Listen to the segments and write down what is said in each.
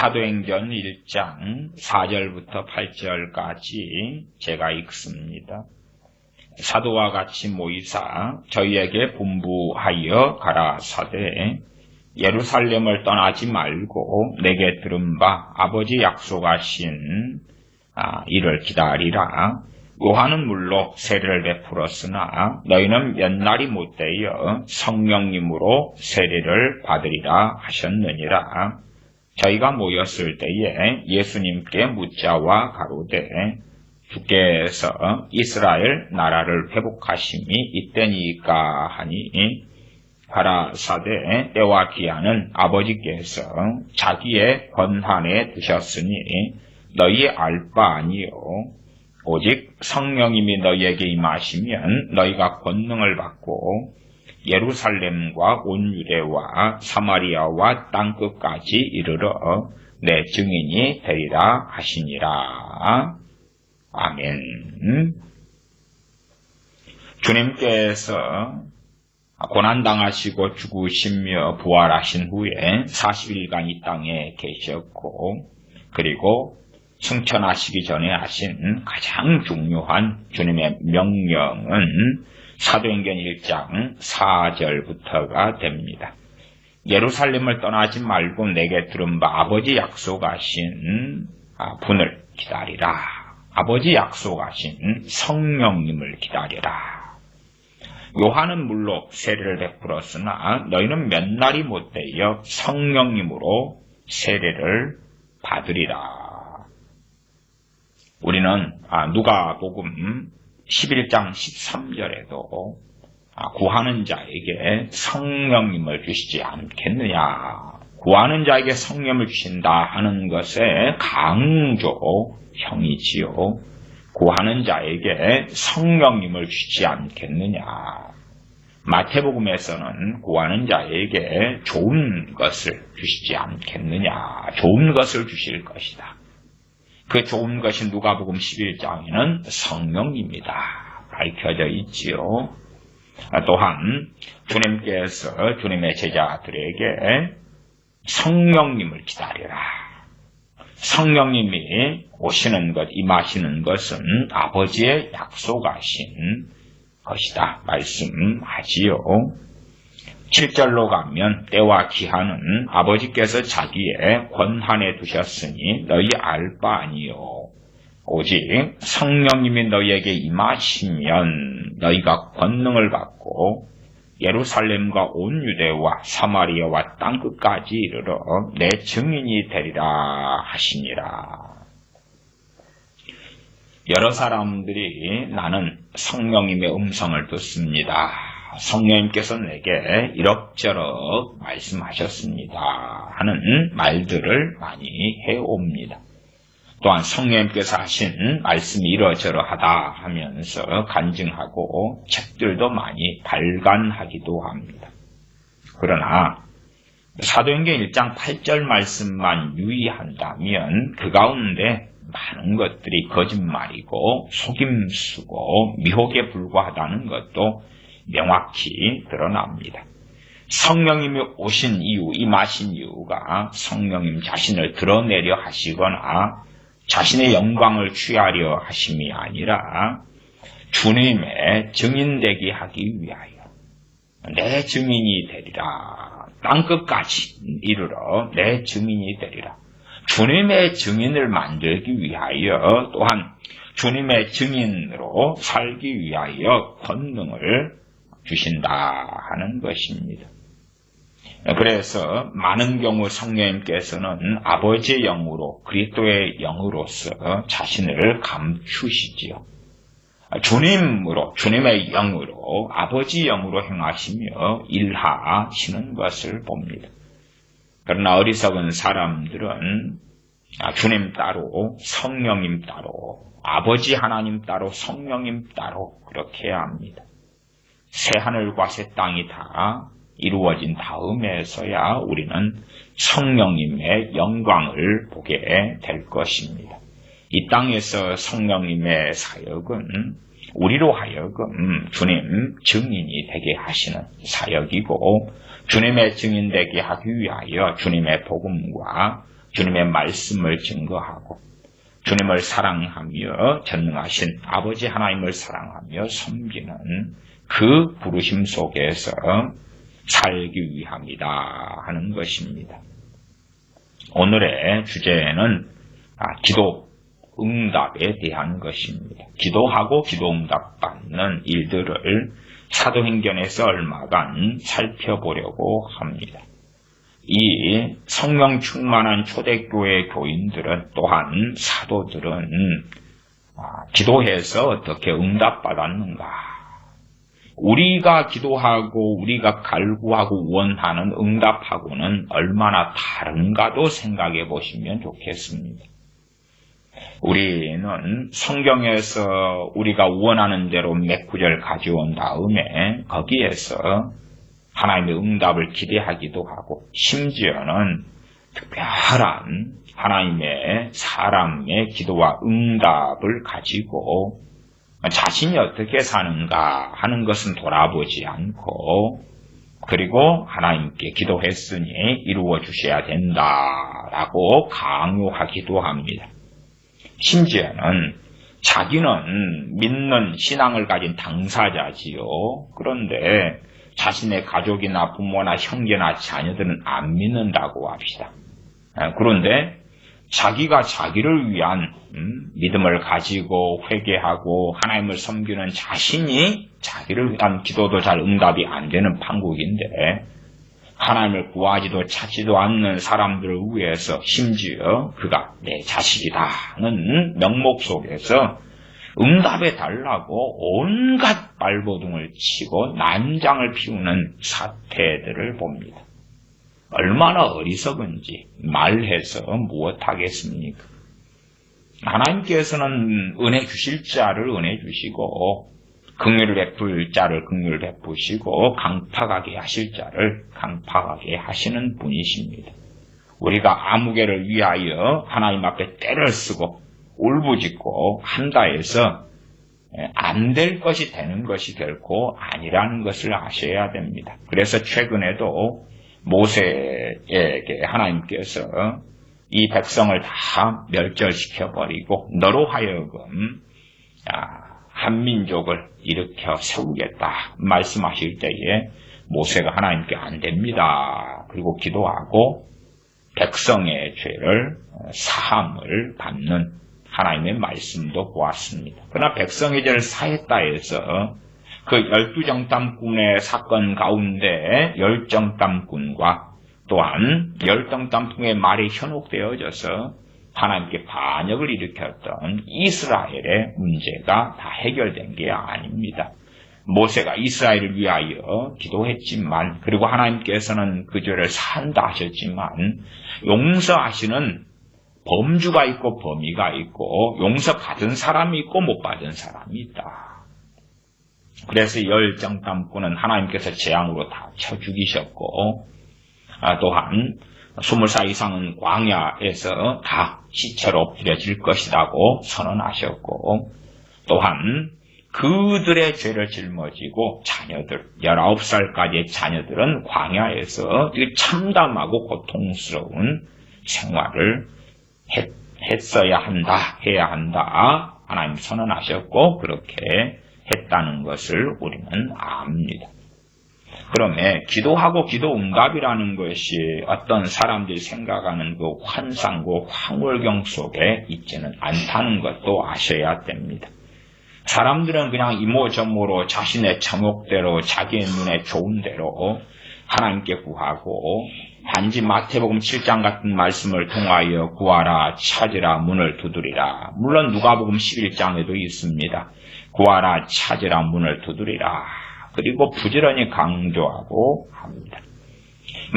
사도행전 1장 4절부터 8절까지 제가 읽습니다. 사도와 같이 모이사 저희에게 분부하여 가라사대 예루살렘을 떠나지 말고 내게 들은 바 아버지 약속하신 이를 기다리라. 요한은 물론 세례를 베풀었으나 너희는 몇 날이 못되어 성령님으로 세례를 받으리라 하셨느니라. 저희가 모였을 때에 예수님께 묻자와 가로되 주께서 이스라엘 나라를 회복하심이 이때니까 하니 가라사대 때와 기한은 아버지께서 자기의 권한에 두셨으니 너희 알 바 아니요 오직 성령님이 너희에게 임하시면 너희가 권능을 받고 예루살렘과 온 유대와 사마리아와 땅끝까지 이르러 내 증인이 되리라 하시니라. 아멘. 주님께서 고난당하시고 죽으시며 부활하신 후에 40일간 이 땅에 계셨고, 그리고 승천하시기 전에 하신 가장 중요한 주님의 명령은 사도행전 1장 4절부터가 됩니다. 예루살렘을 떠나지 말고 내게 들은 바 아버지 약속하신 분을 기다리라. 아버지 약속하신 성령님을 기다리라. 요한은 물론 세례를 베풀었으나 너희는 몇 날이 못되어 성령님으로 세례를 받으리라. 우리는 누가복음 11장 13절에도 구하는 자에게 성령님을 주시지 않겠느냐. 구하는 자에게 성령을 주신다 하는 것의 강조형이지요. 구하는 자에게 성령님을 주시지 않겠느냐. 마태복음에서는 구하는 자에게 좋은 것을 주시지 않겠느냐. 좋은 것을 주실 것이다. 그 좋은 것이 누가복음 11장에는 성령입니다. 밝혀져 있지요. 또한 주님께서 주님의 제자들에게 성령님을 기다리라. 성령님이 오시는 것, 임하시는 것은 아버지의 약속하신 것이다 말씀하지요. 7절로 가면 때와 기한은 아버지께서 자기의 권한에 두셨으니 너희 알 바 아니요 오직 성령님이 너희에게 임하시면 너희가 권능을 받고 예루살렘과 온 유대와 사마리아와 땅끝까지 이르러 내 증인이 되리라 하시니라. 여러 사람들이 나는 성령님의 음성을 듣습니다. 성령님께서 내게 이럭저럭 말씀하셨습니다 하는 말들을 많이 해옵니다. 또한 성령님께서 하신 말씀이 이러저러하다 하면서 간증하고 책들도 많이 발간하기도 합니다. 그러나 사도행전 1장 8절 말씀만 유의한다면 그 가운데 많은 것들이 거짓말이고 속임수고 미혹에 불과하다는 것도 명확히 드러납니다. 성령님이 오신 이유, 임하신 이유가 성령님 자신을 드러내려 하시거나 자신의 영광을 취하려 하심이 아니라 주님의 증인되게 하기 위하여 내 증인이 되리라. 땅끝까지 이르러 내 증인이 되리라. 주님의 증인을 만들기 위하여 또한 주님의 증인으로 살기 위하여 권능을 주신다 하는 것입니다. 그래서 많은 경우 성령님께서는 아버지의 영으로 그리스도의 영으로서 자신을 감추시지요. 주님으로 주님의 영으로 아버지 영으로 행하시며 일하시는 것을 봅니다. 그러나 어리석은 사람들은 주님 따로 성령님 따로 아버지 하나님 따로 성령님 따로 그렇게 합니다. 새 하늘과 새 땅이 다 이루어진 다음에서야 우리는 성령님의 영광을 보게 될 것입니다. 이 땅에서 성령님의 사역은 우리로 하여금 주님 증인이 되게 하시는 사역이고 주님의 증인 되게 하기 위하여 주님의 복음과 주님의 말씀을 증거하고 주님을 사랑하며 전능하신 아버지 하나님을 사랑하며 섬기는 그 부르심 속에서 살기 위함이다 하는 것입니다. 오늘의 주제는 기도 응답에 대한 것입니다. 기도하고 기도 응답 받는 일들을 사도행전에서 얼마간 살펴보려고 합니다. 이 성령 충만한 초대교회 교인들은 또한 사도들은 기도해서 어떻게 응답받았는가? 우리가 기도하고 우리가 갈구하고 원하는 응답하고는 얼마나 다른가도 생각해 보시면 좋겠습니다. 우리는 성경에서 우리가 원하는 대로 몇 구절 가져온 다음에 거기에서 하나님의 응답을 기대하기도 하고 심지어는 특별한 하나님의 사람의 기도와 응답을 가지고 자신이 어떻게 사는가 하는 것은 돌아보지 않고 그리고 하나님께 기도했으니 이루어 주셔야 된다라고 강요하기도 합니다. 심지어는 자기는 믿는 신앙을 가진 당사자지요. 그런데 자신의 가족이나 부모나 형제나 자녀들은 안 믿는다고 합시다. 그런데 자기가 자기를 위한 믿음을 가지고 회개하고 하나님을 섬기는 자신이 자기를 위한 기도도 잘 응답이 안 되는 판국인데 하나님을 구하지도 찾지도 않는 사람들을 위해서 심지어 그가 내 자식이다는 명목 속에서 응답해 달라고 온갖 발버둥을 치고 난장을 피우는 사태들을 봅니다. 얼마나 어리석은지 말해서 무엇하겠습니까? 하나님께서는 은혜 주실 자를 은혜 주시고 긍휼을 베풀 자를 긍휼을 베푸시고 강팍하게 하실 자를 강팍하게 하시는 분이십니다. 우리가 아무개를 위하여 하나님 앞에 때를 쓰고 울부짖고 한다 해서 안 될 것이 되는 것이 결코 아니라는 것을 아셔야 됩니다. 그래서 최근에도 모세에게 하나님께서 이 백성을 다 멸절시켜버리고 너로 하여금 한민족을 일으켜 세우겠다 말씀하실 때에 모세가 하나님께 안 됩니다. 그리고 기도하고 백성의 죄를 사함을 받는 하나님의 말씀도 보았습니다. 그러나 백성의 죄를 사했다 해서 그 12정탐꾼의 사건 가운데 10정탐꾼과 또한 10정탐꾼의 말이 현혹되어져서 하나님께 반역을 일으켰던 이스라엘의 문제가 다 해결된 게 아닙니다. 모세가 이스라엘을 위하여 기도했지만 그리고 하나님께서는 그 죄를 사한다 하셨지만 용서하시는 범주가 있고 범위가 있고 용서받은 사람이 있고 못 받은 사람이 있다. 그래서 10정탐꾼은 하나님께서 재앙으로 다 쳐 죽이셨고 또한 20살 이상은 광야에서 다 시체로 엎드려질 것이라고 선언하셨고 또한 그들의 죄를 짊어지고 자녀들 19살까지의 자녀들은 광야에서 참담하고 고통스러운 생활을 했어야 한다, 해야 한다 하나님 선언하셨고 그렇게 했다는 것을 우리는 압니다. 그러면 기도하고 기도 응답이라는 것이 어떤 사람들이 생각하는 그 환상고 황홀경 속에 있지는 않다는 것도 아셔야 됩니다. 사람들은 그냥 이모저모로 자신의 정욕대로 자기의 눈에 좋은 대로 하나님께 구하고 단지 마태복음 7장 같은 말씀을 통하여 구하라 찾으라 문을 두드리라. 물론 누가복음 11장에도 있습니다. 구하라 찾으라 문을 두드리라. 그리고 부지런히 강조하고 합니다.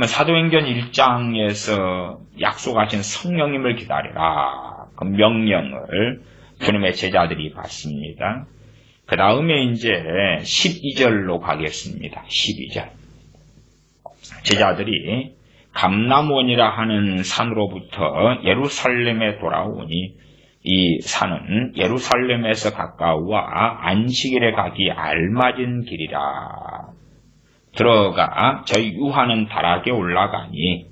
사도행전 1장에서 약속하신 성령님을 기다리라. 그 명령을 주님의 제자들이 받습니다. 그 다음에 이제 12절로 가겠습니다. 12절. 제자들이 감람원이라 하는 산으로부터 예루살렘에 돌아오니 이 산은 예루살렘에서 가까워 안식일에 가기 알맞은 길이라. 들어가 저희 유하는 다락에 올라가니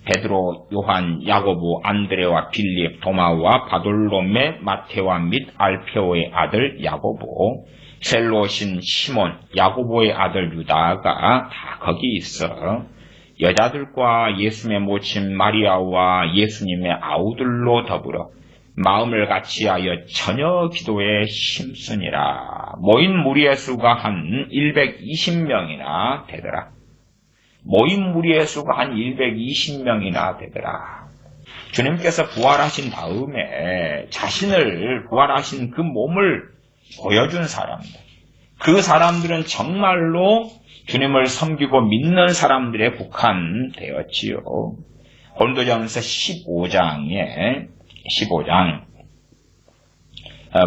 베드로, 요한, 야고보, 안드레와 빌립, 도마와 바돌로메, 마테와 및 알페오의 아들 야고보, 셀로신 시몬, 야고보의 아들 유다가 다 거기 있어 여자들과 예수님의 모친 마리아와 예수님의 아우들로 더불어 마음을 같이하여 전혀 기도에 힘쓰니라. 모인 무리의 수가 한 120명이나 되더라. 모인 무리의 수가 한 120명이나 되더라. 주님께서 부활하신 다음에 자신을 부활하신 그 몸을 보여준 사람들, 그 사람들은 정말로 주님을 섬기고 믿는 사람들에 국한되었지요. 고린도전서 15장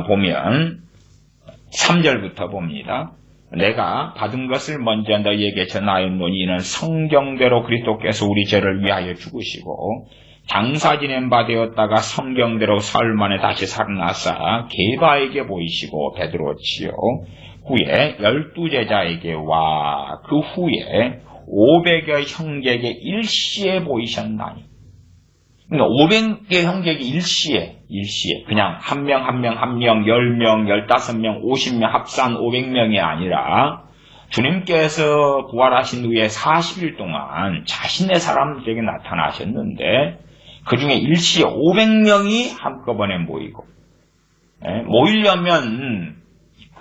보면 3절부터 봅니다. 내가 받은 것을 먼저 너희에게 전하였노니 이는 성경대로 그리스도께서 우리 죄를 위하여 죽으시고 장사 지낸 바 되었다가 성경대로 사흘 만에 다시 살아나사 게바에게 보이시고 베드로치요 후에 12제자에게와 그 후에 500여 형제에게 일시에 보이셨나니. 그러니까 500개 형제에게 일시에 그냥 한 명, 10명, 15명, 50명 합산 500명이 아니라 주님께서 부활하신 후에 40일 동안 자신의 사람들에게 나타나셨는데 그 중에 일시에 500명이 한꺼번에 모이고, 모이려면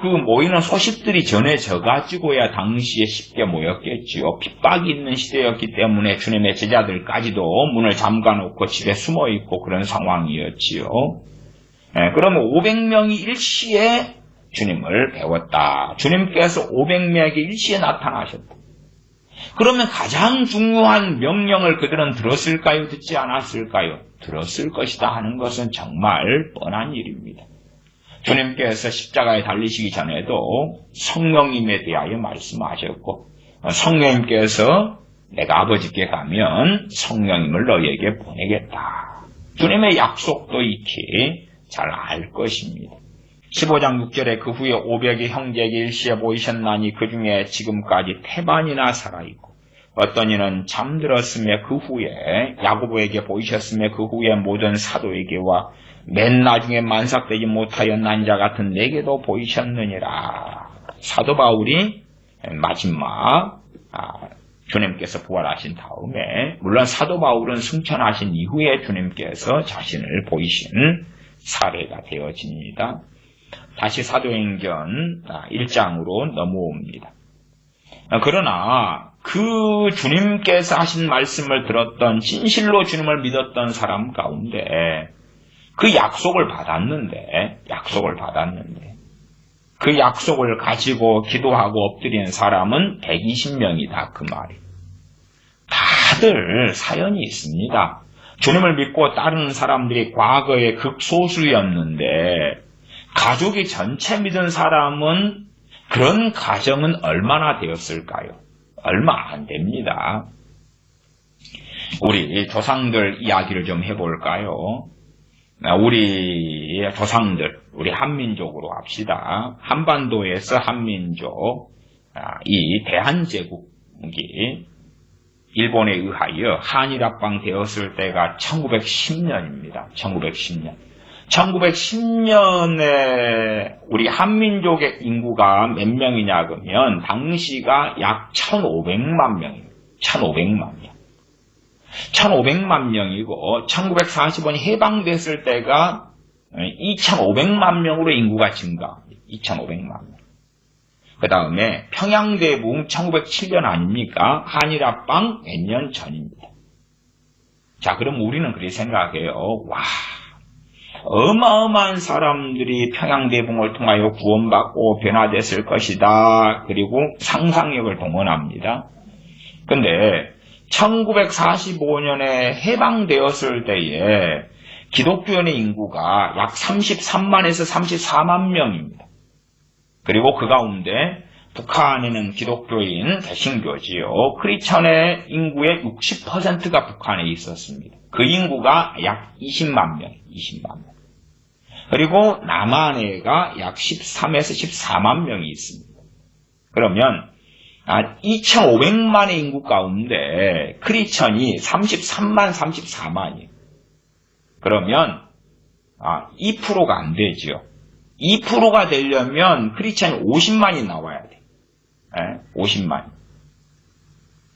그 모이는 소식들이 전해져가지고야 당시에 쉽게 모였겠지요. 핍박이 있는 시대였기 때문에 주님의 제자들까지도 문을 잠가놓고 집에 숨어있고 그런 상황이었지요. 그러면 500명이 일시에 주님을 배웠다. 주님께서 500명에게 일시에 나타나셨다. 그러면 가장 중요한 명령을 그들은 들었을까요? 듣지 않았을까요? 들었을 것이다 하는 것은 정말 뻔한 일입니다. 주님께서 십자가에 달리시기 전에도 성령님에 대하여 말씀하셨고 성령님께서 내가 아버지께 가면 성령님을 너희에게 보내겠다. 주님의 약속도 익히 잘 알 것입니다. 15장 6절에 그 후에 500의 형제에게 일시에 보이셨나니 그 중에 지금까지 태반이나 살아있고 어떤 이는 잠들었으며 그 후에 야고보에게 보이셨으며 그 후에 모든 사도에게와 맨 나중에 만삭되지 못하였난 자 같은 내게도 보이셨느니라. 사도 바울이 마지막 주님께서 부활하신 다음에 물론 사도 바울은 승천하신 이후에 주님께서 자신을 보이신 사례가 되어집니다. 다시 사도행전 1장으로 넘어옵니다. 그러나 그 주님께서 하신 말씀을 들었던 진실로 주님을 믿었던 사람 가운데 그 약속을 받았는데 그 약속을 가지고 기도하고 엎드린 사람은 120명이다 그 말이. 다들 사연이 있습니다. 주님을 믿고 따르는 사람들이 과거에 극소수였는데 가족이 전체 믿은 사람은 그런 가정은 얼마나 되었을까요? 얼마 안 됩니다. 우리 조상들 이야기를 좀 해볼까요? 우리 조상들, 우리 한민족으로 합시다. 한반도에서 한민족, 이 대한제국이 일본에 의하여 한일합방 되었을 때가 1910년입니다. 1910년에 우리 한민족의 인구가 몇 명이냐 그러면 당시가 약 1500만 명입니다. 1500만 명이고 1945년 해방됐을 때가 2500만 명으로 인구가 증가합니다. 2500만 명. 그 다음에 평양대붕 1907년 아닙니까? 한일합방 몇 년 전입니다. 자, 그럼 우리는 그렇게 생각해요. 와, 어마어마한 사람들이 평양대붕을 통하여 구원받고 변화됐을 것이다. 그리고 상상력을 동원합니다. 근데 1945년에 해방되었을 때에 기독교인의 인구가 약 33만에서 34만 명입니다. 그리고 그 가운데 북한에는 기독교인 개신교지요. 크리스천의 인구의 60%가 북한에 있었습니다. 그 인구가 약 20만 명. 그리고 남한에가 약 13에서 14만 명이 있습니다. 그러면 2,500만의 인구 가운데 크리스천이 33만, 34만이에요. 그러면 2%가 안 되죠. 2%가 되려면 크리스천이 50만이 나와야 돼. 50만.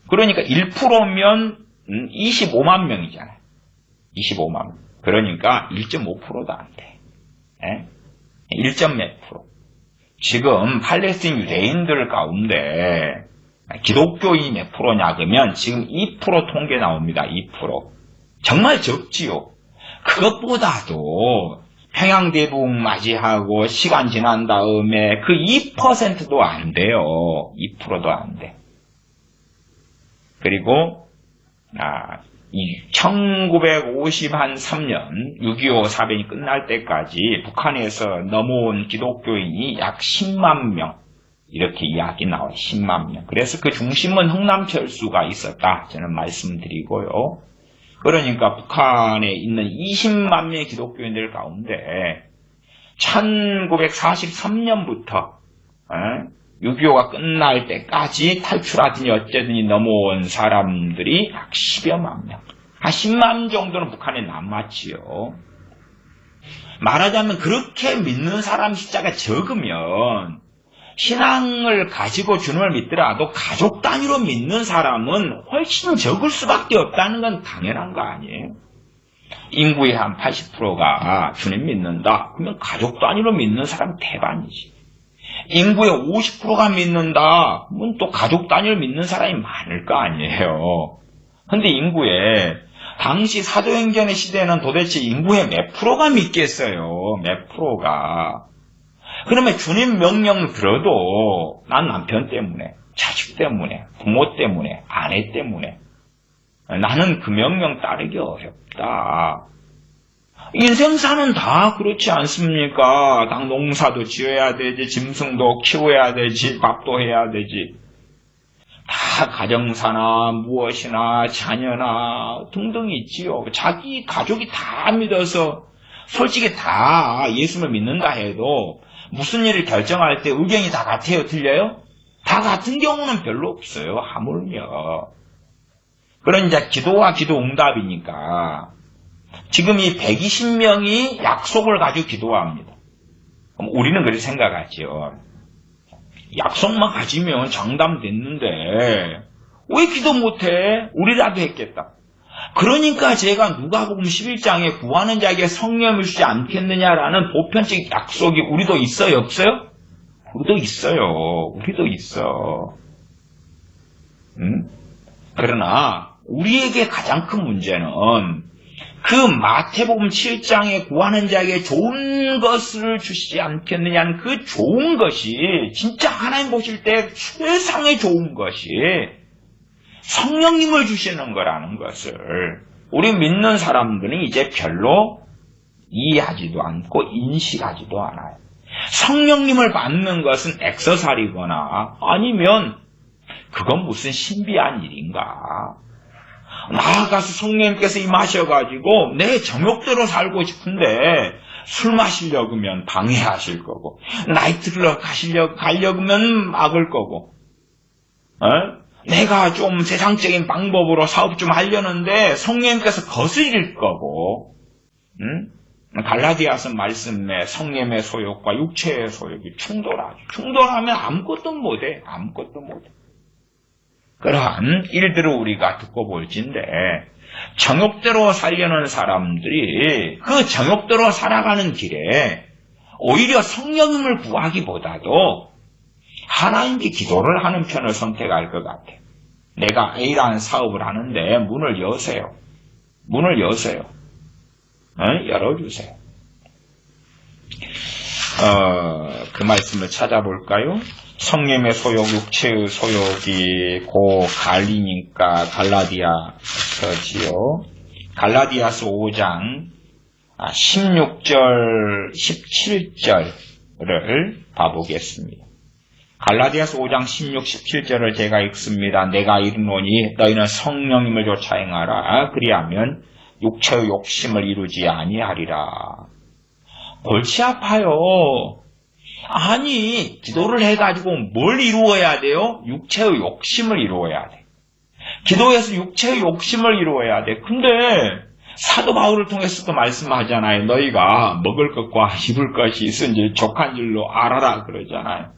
그러니까 1%면 25만 명이잖아요. 25만 명. 그러니까 1.5%도 안 돼. 1점 몇 프로. 지금 팔레스틴 유대인들 가운데 기독교인이 몇 프로냐 그러면 지금 2% 통계 나옵니다. 2%. 정말 적지요. 그것보다도 평양대북 맞이하고 시간 지난 다음에 그 2%도 안 돼요. 2%도 안 돼. 그리고 1953년 6.25 사변이 끝날 때까지 북한에서 넘어온 기독교인이 약 10만 명 이렇게 이야기 나와요. 10만 명. 그래서 그 중심은 흥남철수가 있었다. 저는 말씀드리고요. 그러니까 북한에 있는 20만 명의 기독교인들 가운데 1943년부터 6.25가 끝날 때까지 탈출하든지 어쩌든지 넘어온 사람들이 약 10여만 명. 한 10만 정도는 북한에 남았지요. 말하자면 그렇게 믿는 사람 숫자가 적으면 신앙을 가지고 주님을 믿더라도 가족 단위로 믿는 사람은 훨씬 적을 수밖에 없다는 건 당연한 거 아니에요? 인구의 한 80%가 주님 믿는다. 그러면 가족 단위로 믿는 사람은 대반이지. 인구의 50%가 믿는다. 그러면 또 가족 단위로 믿는 사람이 많을 거 아니에요. 근데 인구의 당시 사도행전의 시대에는 도대체 인구의 몇 프로가 믿겠어요? 몇 프로가. 그러면 주님 명령 들어도 난 남편 때문에, 자식 때문에, 부모 때문에, 아내 때문에 나는 그 명령 따르기 어렵다. 인생사는 다 그렇지 않습니까? 당 농사도 지어야 되지, 짐승도 키워야 되지, 밥도 해야 되지. 다 가정사나 무엇이나 자녀나 등등 있지요. 자기 가족이 다 믿어서 솔직히 다 예수를 믿는다 해도 무슨 일을 결정할 때 의견이 다 같아요? 틀려요? 다 같은 경우는 별로 없어요. 하물며. 그런 이제 기도와 기도 응답이니까 지금 이 120명이 약속을 가지고 기도합니다. 그럼 우리는 그렇게 생각하죠. 약속만 가지면 장담됐는데 왜 기도 못해? 우리라도 했겠다. 그러니까 제가 누가복음 11장에 구하는 자에게 성령을 주지 않겠느냐라는 보편적 약속이 우리도 있어요? 없어요? 우리도 있어요. 우리도 있어. 그러나 우리에게 가장 큰 문제는 그 마태복음 7장에 구하는 자에게 좋은 것을 주시지 않겠느냐는 그 좋은 것이 진짜 하나님 보실 때 세상에 좋은 것이 성령님을 주시는 거라는 것을 우리 믿는 사람들은 이제 별로 이해하지도 않고 인식하지도 않아요. 성령님을 받는 것은 액서살이거나 아니면 그건 무슨 신비한 일인가. 나아가서 성령님께서 임하셔가지고 내 정욕대로 살고 싶은데 술 마시려고 하면 방해하실 거고 나이트클럽 가려고 하면 막을 거고 내가 좀 세상적인 방법으로 사업 좀 하려는데 성령님께서 거스릴 거고 갈라디아서 말씀에 성령의 소욕과 육체의 소욕이 충돌하죠. 충돌하면 아무것도 못해. 아무것도 못해. 그러한 일들을 우리가 듣고 볼진데 정욕대로 살려는 사람들이 그 정욕대로 살아가는 길에 오히려 성령님을 구하기보다도 하나님께 기도를 하는 편을 선택할 것 같아. 내가 A라는 사업을 하는데 문을 여세요. 문을 여세요. 열어주세요. 그 말씀을 찾아볼까요? 성령의 소욕, 육체의 소욕이 고 갈리니까 갈라디아서지요. 갈라디아서 5장 16절, 17절을 봐보겠습니다. 갈라디아서 5장 16, 17절을 제가 읽습니다. 내가 이르노니 너희는 성령님을 쫓아 행하라. 그리하면 육체의 욕심을 이루지 아니하리라. 골치 아파요. 아니, 기도를 해가지고 뭘 이루어야 돼요? 육체의 욕심을 이루어야 돼. 기도에서 육체의 욕심을 이루어야 돼. 근데 사도 바울을 통해서도 말씀하잖아요. 너희가 먹을 것과 입을 것이 있은지 족한 줄로 알아라 그러잖아요.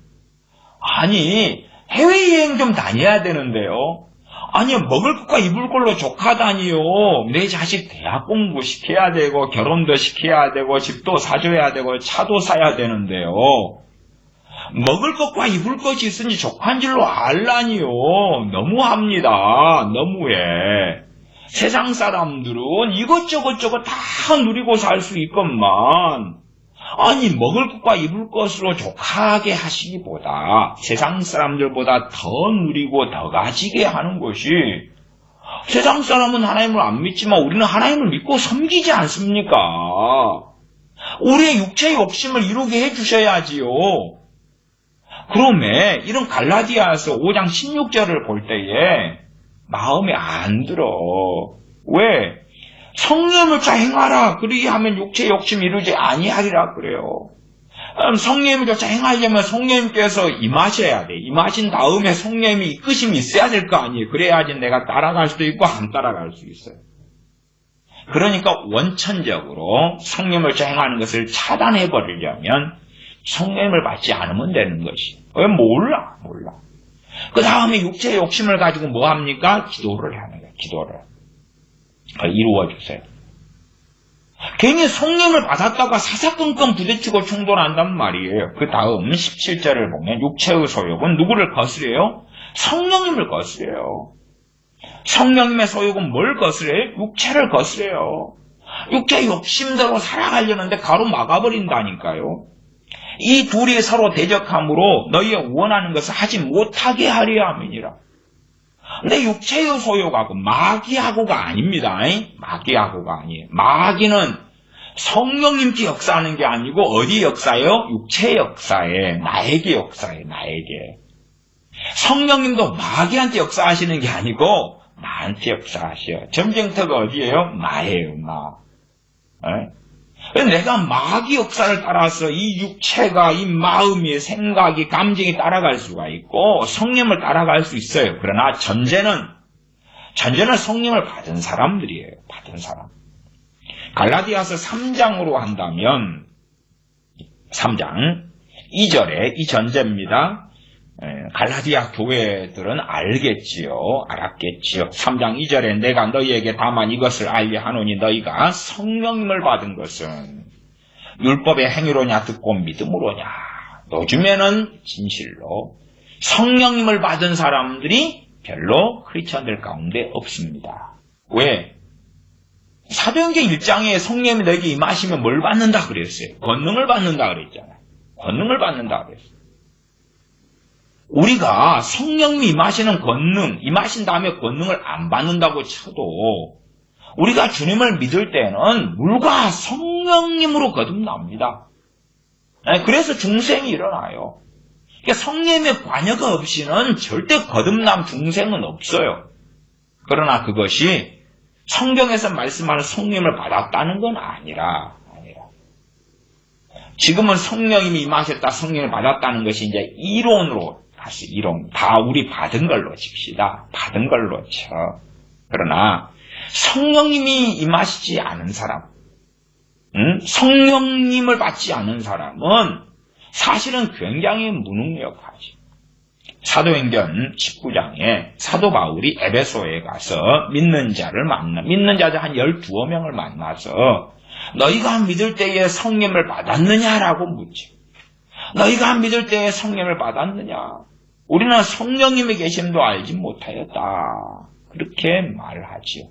아니, 해외여행 좀 다녀야 되는데요. 아니, 먹을 것과 입을 걸로 족하다니요. 내 자식 대학 공부 시켜야 되고 결혼도 시켜야 되고 집도 사줘야 되고 차도 사야 되는데요. 먹을 것과 입을 것이 있으니 족한 줄로 알라니요. 너무합니다. 너무해. 세상 사람들은 이것저것 다 누리고 살 수 있건만, 아니, 먹을 것과 입을 것으로 족하게 하시기보다 세상 사람들보다 더 누리고 더 가지게 하는 것이, 세상 사람은 하나님을 안 믿지만 우리는 하나님을 믿고 섬기지 않습니까? 우리의 육체의 욕심을 이루게 해주셔야지요. 그러면 이런 갈라디아서 5장 16절을 볼 때에 마음에 안 들어. 왜? 성령을 쫓아 행하라. 그리하면 육체의 욕심 이루지 아니하리라 그래요. 성령을 쫓아 행하려면 성령님께서 임하셔야 돼. 임하신 다음에 성령님이 이끄심이 있어야 될 거 아니에요. 그래야지 내가 따라갈 수도 있고 안 따라갈 수 있어요. 그러니까 원천적으로 성령을 쫓아 행하는 것을 차단해버리려면 성령을 받지 않으면 되는 것이. 왜? 몰라. 그 다음에 육체의 욕심을 가지고 뭐 합니까? 기도를 하는 거예요. 기도를. 이루어주세요. 괜히 성령을 받았다가 사사건건 부딪히고 충돌한단 말이에요. 그 다음 17절을 보면 육체의 소욕은 누구를 거스려요? 성령님을 거스려요. 성령님의 소욕은 뭘 거스려요? 육체를 거스려요. 육체의 욕심대로 살아가려는데 가로막아버린다니까요. 이 둘이 서로 대적함으로 너희의 원하는 것을 하지 못하게 하려 함이니라. 근데 육체의 소욕하고 마귀하고가 아닙니다. 마귀하고가 아니에요. 마귀는 성령님께 역사하는 게 아니고 어디 역사예요? 육체 역사에, 나에게 역사해, 나에게. 성령님도 마귀한테 역사하시는 게 아니고 나한테 역사하셔요. 전쟁터가 어디예요? 나예요, 나. 내가 마귀 역사를 따라서 이 육체가, 이 마음이, 생각이, 감정이 따라갈 수가 있고 성령을 따라갈 수 있어요. 그러나 전제는 성령을 받은 사람들이에요. 받은 사람. 갈라디아서 3장으로 한다면 3장 2절에 이 전제입니다. 갈라디아 교회들은 알았겠지요. 3장 2절에 내가 너희에게 다만 이것을 알게 하노니 너희가 성령님을 받은 것은 율법의 행위로냐 듣고 믿음으로냐. 요즘에는 진실로 성령님을 받은 사람들이 별로 크리스천들 가운데 없습니다. 왜? 사도행전 1장에 성령님이 너에게 임하시면 뭘 받는다 그랬어요? 권능을 받는다 그랬잖아요. 권능을 받는다 그랬어요. 우리가 성령님이 임하시는 권능, 임하신 다음에 권능을 안 받는다고 쳐도 우리가 주님을 믿을 때는 물과 성령님으로 거듭납니다. 그래서 중생이 일어나요. 그러니까 성령님의 관여가 없이는 절대 거듭남 중생은 없어요. 그러나 그것이 성경에서 말씀하는 성령님을 받았다는 건 아니라 지금은 성령님이 임하셨다, 성령을 받았다는 것이 이제 이론으로 다시 이론, 다 우리 받은 걸로 칩시다. 받은 걸로 쳐. 그러나 성령님이 임하시지 않은 사람, 성령님을 받지 않은 사람은 사실은 굉장히 무능력하지. 사도행전 19장에 사도 바울이 에베소에 가서 믿는 자들 한 12명을 만나서 너희가 믿을 때에 성령을 받았느냐라고 묻지. 너희가 믿을 때에 성령을 받았느냐? 우리는 성령님의 계심도 알지 못하였다. 그렇게 말하지요.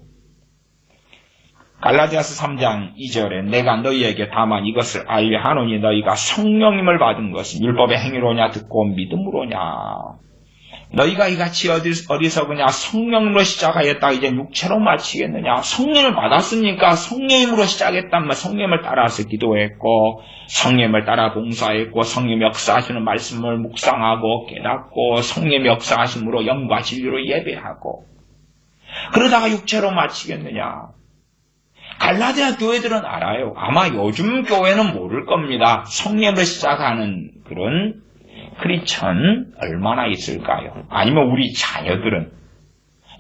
갈라디아서 3장 2절에 내가 너희에게 다만 이것을 알게 하노니 너희가 성령님을 받은 것은 율법의 행위로냐 듣고 믿음으로냐. 너희가 이같이 어리석으냐. 성령으로 시작하였다 이제 육체로 마치겠느냐. 성령을 받았으니까 성령으로 시작했다면 성령을 따라서 기도했고 성령을 따라 봉사했고 성령 역사하시는 말씀을 묵상하고 깨닫고 성령 역사하심으로 영과 진리로 예배하고 그러다가 육체로 마치겠느냐. 갈라디아 교회들은 알아요. 아마 요즘 교회는 모를 겁니다. 성령으로 시작하는 그런 크리스천 얼마나 있을까요? 아니면 우리 자녀들은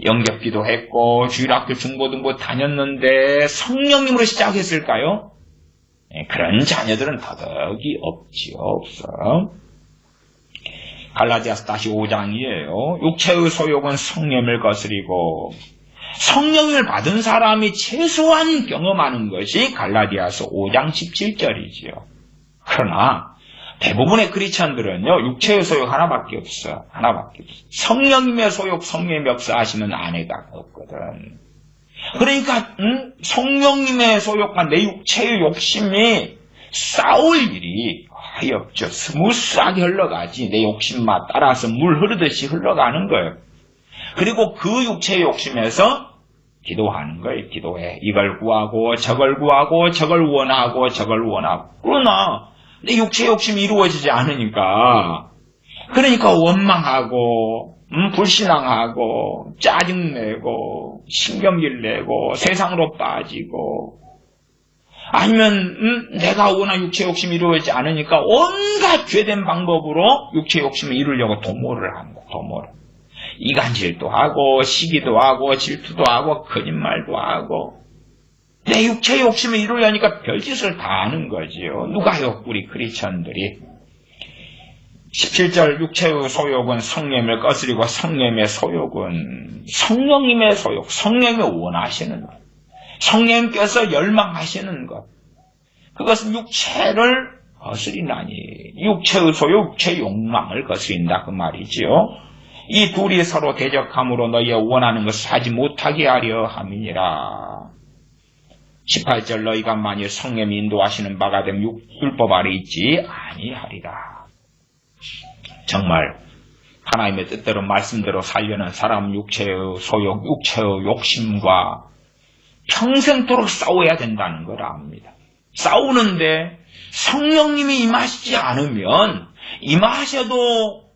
영접기도 했고 주일학교 중고등부 다녔는데 성령님으로 시작했을까요? 그런 자녀들은 더더욱이 없지요. 없어. 갈라디아서 다시 5장이에요. 육체의 소욕은 성령을 거스리고 성령을 받은 사람이 최소한 경험하는 것이 갈라디아서 5장 17절이지요. 그러나 대부분의 크리스천들은요, 육체의 소욕 하나밖에 없어. 하나밖에 없어. 성령님의 소욕, 성령의 역사하시는 아내가 없거든. 그러니까 성령님의 소욕과 내 육체의 욕심이 싸울 일이 거의 없죠. 스무스하게 흘러가지. 내 욕심만 따라서 물 흐르듯이 흘러가는 거예요. 그리고 그 육체의 욕심에서 기도하는 거예요. 기도해. 이걸 구하고 저걸 구하고 저걸 원하고 저걸 원하고. 그러나 내 육체의 욕심이 이루어지지 않으니까 그러니까 원망하고 불신앙하고 짜증내고 신경질 내고 세상으로 빠지고 아니면 내가 원한 육체의 욕심이 이루어지지 않으니까 온갖 죄된 방법으로 육체의 욕심을 이루려고 도모를 하는 거야. 도모를. 이간질도 하고 시기도 하고 질투도 하고 거짓말도 하고 내 육체의 욕심을 이루려니까 별짓을 다 하는 거지요. 누가요? 우리 크리스천들이. 17절 육체의 소욕은 성령을 거스리고 성령의 소욕은 성령님의 소욕, 성령이 원하시는 것, 성령님께서 열망하시는 것, 그것은 육체를 거스리나니 육체의 소욕, 육체의 욕망을 거스린다 그 말이지요. 이 둘이 서로 대적함으로 너희의 원하는 것을 하지 못하게 하려 함이니라. 18절 너희가 만일 성령이 인도하시는 바가 되면 율법 아래 있지 아니하리라. 정말 하나님의 뜻대로 말씀대로 살려는 사람 육체의 소욕, 육체의 욕심과 평생토록 싸워야 된다는 걸 압니다. 싸우는데 성령님이 임하시지 않으면 임하셔도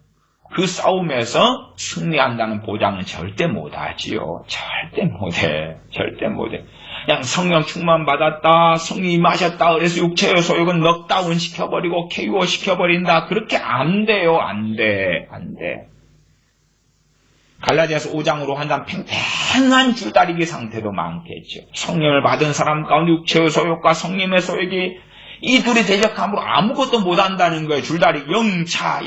그 싸움에서 승리한다는 보장은 절대 못하지요. 절대 못해. 절대 못해. 그냥 성령 충만 받았다, 성령이 임하셨다, 그래서 육체의 소욕은 넉다운 시켜버리고 KO 시켜버린다. 그렇게 안 돼요. 안 돼. 안 돼. 갈라디아서 5장으로 한다면 팽팽한 줄다리기 상태도 많겠죠. 성령을 받은 사람 가운데 육체의 소욕과 성령의 소욕이 이 둘이 대적함으로 아무것도 못한다는 거예요. 줄다리기 영차.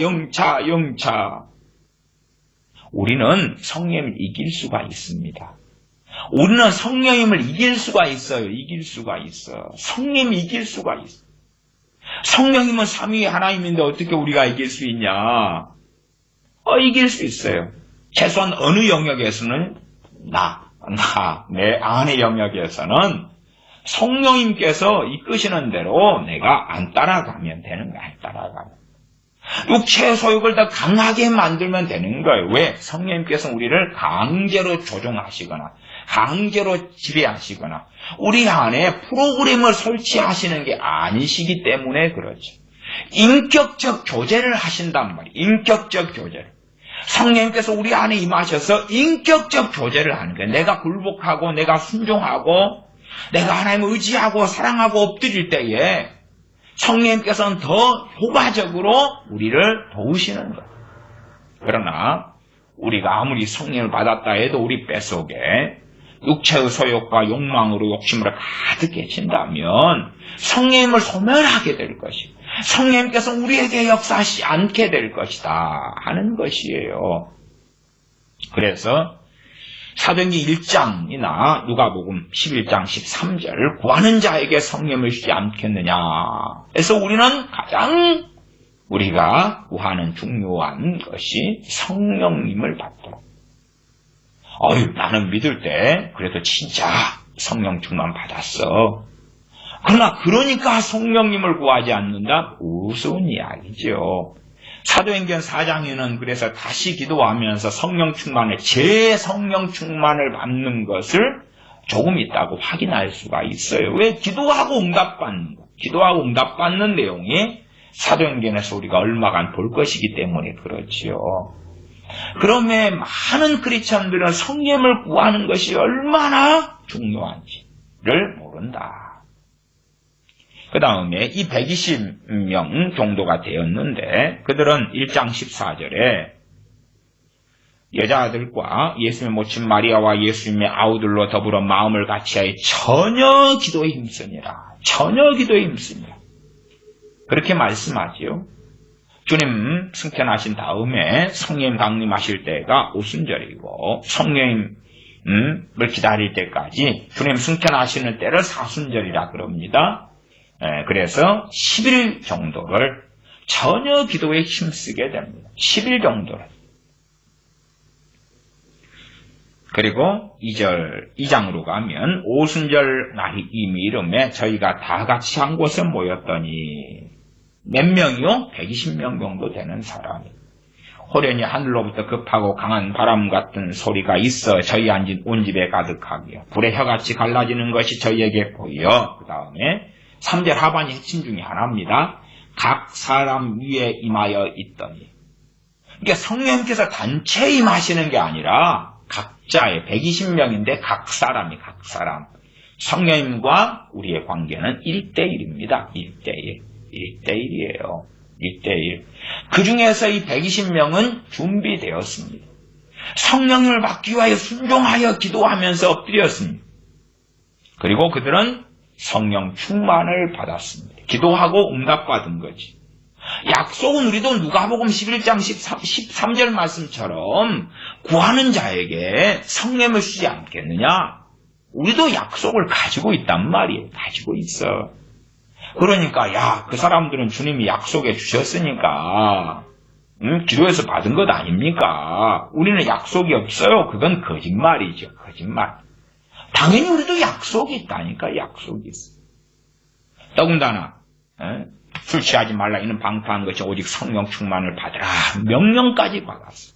우리는 성령을 이길 수가 있습니다. 우리는 성령님을 이길 수가 있어요. 이길 수가 있어. 성령님이 이길 수가 있어. 성령님은 삼위의 하나님인데 어떻게 우리가 이길 수 있냐? 이길 수 있어요. 최소한 어느 영역에서는 내 안의 영역에서는 성령님께서 이끄시는 대로 내가 안 따라가면 되는 거야. 안 따라가면. 육체의 소욕을 더 강하게 만들면 되는 거예요. 왜? 성령님께서 우리를 강제로 조종하시거나 강제로 지배하시거나 우리 안에 프로그램을 설치하시는 게 아니시기 때문에 그렇죠. 인격적 교제를 하신단 말이에요. 인격적 교제를. 성령님께서 우리 안에 임하셔서 인격적 교제를 하는 거예요. 내가 굴복하고 내가 순종하고 내가 하나님을 의지하고 사랑하고 엎드릴 때에 성령님께서는 더 효과적으로 우리를 도우시는 거예요. 그러나 우리가 아무리 성령을 받았다 해도 우리 뱃속에 육체의 소욕과 욕망으로 욕심으로 가득해진다면 성령님을 소멸하게 될 것이고 성령님께서 우리에게 역사하시지 않게 될 것이다 하는 것이에요. 그래서 사도행전 1장이나 누가복음 11장 13절 구하는 자에게 성령을 주지 않겠느냐. 그래서 우리는 가장 우리가 구하는 중요한 것이 성령님을 받도록. 나는 믿을 때 그래도 진짜 성령 충만 받았어. 그러나 그러니까 성령님을 구하지 않는다? 우스운 이야기죠. 사도행전 4장에는 그래서 다시 기도하면서 성령 충만을, 제 성령 충만을 받는 것을 조금 있다고 확인할 수가 있어요. 왜? 기도하고 응답받는 거. 기도하고 응답받는 내용이 사도행전에서 우리가 얼마간 볼 것이기 때문에 그렇지요. 그러므로 많은 크리스천들은 성령을 구하는 것이 얼마나 중요한지를 모른다. 그 다음에 이 120명 정도가 되었는데 그들은 1장 14절에 여자들과 예수님의 모친 마리아와 예수님의 아우들로 더불어 마음을 같이하여 전혀 기도에 힘쓰니라. 전혀 기도에 힘쓰니라. 그렇게 말씀하지요. 주님 승천하신 다음에 성령 강림하실 때가 오순절이고 성령님을 기다릴 때까지 주님 승천하시는 때를 사순절이라 그럽니다. 그래서 10일 정도를 전혀 기도에 힘쓰게 됩니다. 10일 정도를. 그리고 2장으로 가면 오순절 날이 이미 이름에 저희가 다 같이 한 곳에 모였더니 몇 명이요? 120명 정도 되는 사람이 호련히 하늘로부터 급하고 강한 바람 같은 소리가 있어 저희 앉은 온 집에 가득하게 불의 혀같이 갈라지는 것이 저희에게 보여. 그 다음에 3절 하반이 핵심 중에 하나입니다. 각 사람 위에 임하여 있더니. 그러니까 성령께서 단체 임하시는 게 아니라 각자의 120명인데 각 사람. 성령님과 우리의 관계는 1대1입니다. 1대1이에요. 1대1. 그 중에서 이 120명은 준비되었습니다. 성령님을 받기 위하여 순종하여 기도하면서 엎드렸습니다. 그리고 그들은 성령 충만을 받았습니다. 기도하고 응답받은 거지. 약속은 우리도 누가복음 11장 13절 말씀처럼 구하는 자에게 성령을 주지 않겠느냐? 우리도 약속을 가지고 있단 말이에요. 가지고 있어. 그러니까 그 사람들은 주님이 약속해 주셨으니까 기도해서 받은 것 아닙니까? 우리는 약속이 없어요. 그건 거짓말이죠. 거짓말. 당연히 우리도 약속이 있다니까. 약속이 있어. 더군다나 술 취하지 말라 이는 방파한 것이 오직 성령 충만을 받으라. 명령까지 받았어.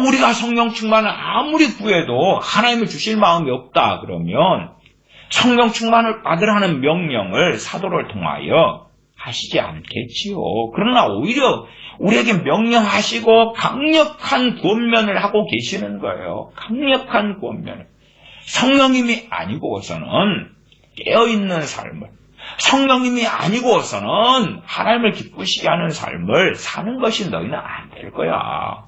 우리가 성령 충만을 아무리 구해도 하나님을 주실 마음이 없다 그러면 성령 충만을 받으라는 명령을 사도를 통하여 하시지 않겠지요. 그러나 오히려 우리에게 명령하시고 강력한 권면을 하고 계시는 거예요. 강력한 권면을. 성령님이 아니고서는 깨어있는 삶을, 성령님이 아니고서는 하나님을 기쁘시게 하는 삶을 사는 것이 너희는 안 될 거야.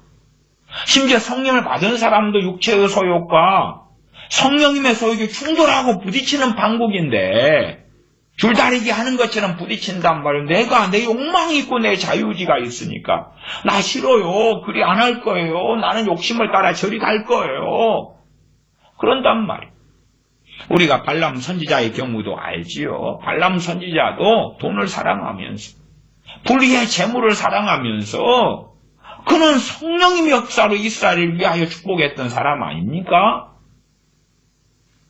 심지어 성령을 받은 사람도 육체의 소욕과 성령님의 소욕이 충돌하고 부딪히는 방국인데 줄다리기 하는 것처럼 부딪힌단 말이에요. 내가 내 욕망이 있고 내 자유의지가 있으니까 나 싫어요. 그리 안 할 거예요. 나는 욕심을 따라 저리 갈 거예요. 그런단 말이에요. 우리가 발람 선지자의 경우도 알지요. 발람 선지자도 돈을 사랑하면서 불의의 재물을 사랑하면서 그는 성령님의 역사로 이스라엘을 위하여 축복했던 사람 아닙니까?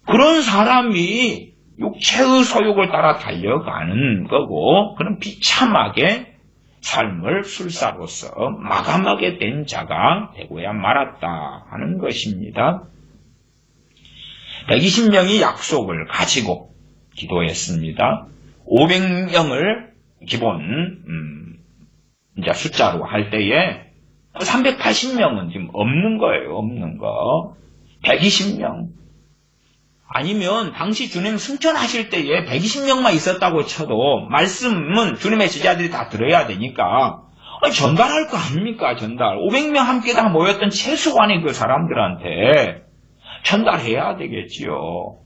그런 사람이 육체의 소욕을 따라 달려가는 거고 그는 비참하게 삶을 술사로서 마감하게 된 자가 되고야 말았다 하는 것입니다. 120명이 약속을 가지고 기도했습니다. 500명을 기본 이제 숫자로 할 때에 380명은 지금 없는 거예요. 없는 거. 120명. 아니면 당시 주님 승천하실 때에 120명만 있었다고 쳐도 말씀은 주님의 제자들이 다 들어야 되니까 전달할 거 아닙니까? 전달. 500명 함께 다 모였던 최소한의 그 사람들한테 전달해야 되겠지요.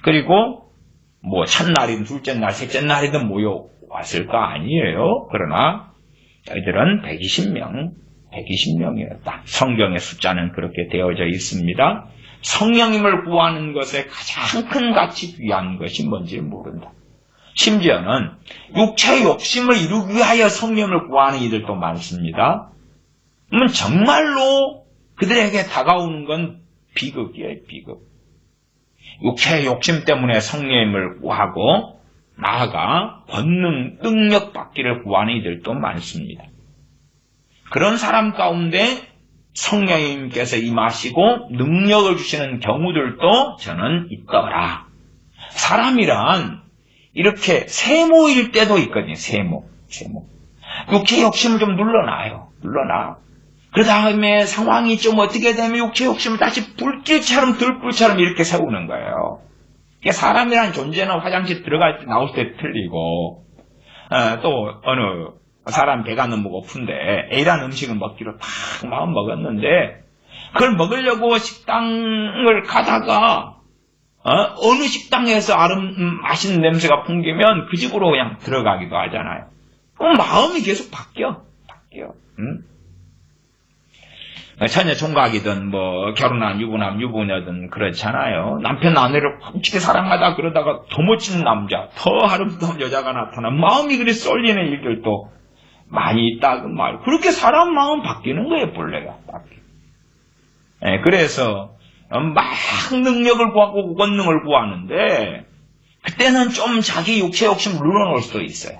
그리고 첫날이든 둘째 날, 셋째 날이든 모여왔을 거 아니에요. 그러나 저희들은 120명이었다. 성경의 숫자는 그렇게 되어져 있습니다. 성령님을 구하는 것에 가장 큰 가치 귀한 것이 뭔지 모른다. 심지어는 육체의 욕심을 이루기 위하여 성령을 구하는 이들도 많습니다. 정말로 그들에게 다가오는 건 비극이에요. 비극. 육체의 욕심 때문에 성령님을 구하고 나아가 권능, 능력 받기를 구하는 이들도 많습니다. 그런 사람 가운데 성령님께서 임하시고 능력을 주시는 경우들도 저는 있더라. 사람이란 이렇게 세모일 때도 있거든요. 세모. 육체의 욕심을 좀 눌러놔요. 그 다음에 상황이 좀 어떻게 되면 육체의 욕심을 다시 불길처럼 들불처럼 이렇게 세우는 거예요. 사람이란 존재는 화장실 들어갈 때 나올 때 틀리고, 또 어느 사람 배가 너무 고픈데 A라는 음식을 먹기로 딱 마음 먹었는데 그걸 먹으려고 식당을 가다가 어느 식당에서 맛있는 냄새가 풍기면 그 집으로 그냥 들어가기도 하잖아요. 그럼 마음이 계속 바뀌어. 처녀 총각이든 결혼한 유부남 유부녀든 그렇잖아요. 남편 아내를 훔치게 사랑하다 그러다가 더 멋진 남자, 더 아름다운 여자가 나타나 마음이 그리 쏠리는 일들도 많이 있다 그 말. 그렇게 사람 마음 바뀌는 거예요, 본래가. 그래서 막 능력을 구하고 권능을 구하는데 그때는 좀 자기 육체 욕심 눌러놓을 수도 있어요.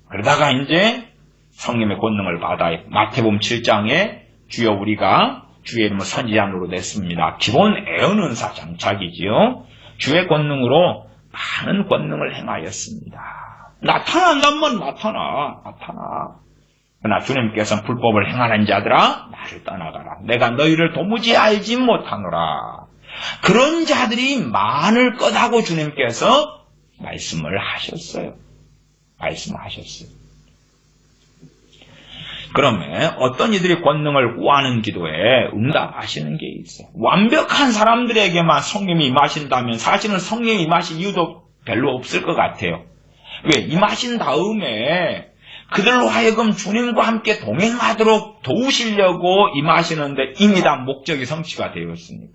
그러다가 이제 성령의 권능을 받아요. 마태복음 7장에 주여 우리가 주의 이름으로 선지자로 됐습니다. 기본 애언은사 장착이지요. 주의 권능으로 많은 권능을 행하였습니다. 나타난다면 나타나. 그러나 주님께서는 불법을 행하는 자들아 나를 떠나가라. 내가 너희를 도무지 알지 못하노라. 그런 자들이 많을 거다고 주님께서 말씀을 하셨어요. 그러면 어떤 이들이 권능을 구하는 기도에 응답하시는 게 있어요. 완벽한 사람들에게만 성령이 임하신다면 사실은 성령이 임하실 이유도 별로 없을 것 같아요. 왜? 임하신 다음에 그들로 하여금 주님과 함께 동행하도록 도우시려고 임하시는데 이미 다 목적이 성취가 되었으니까.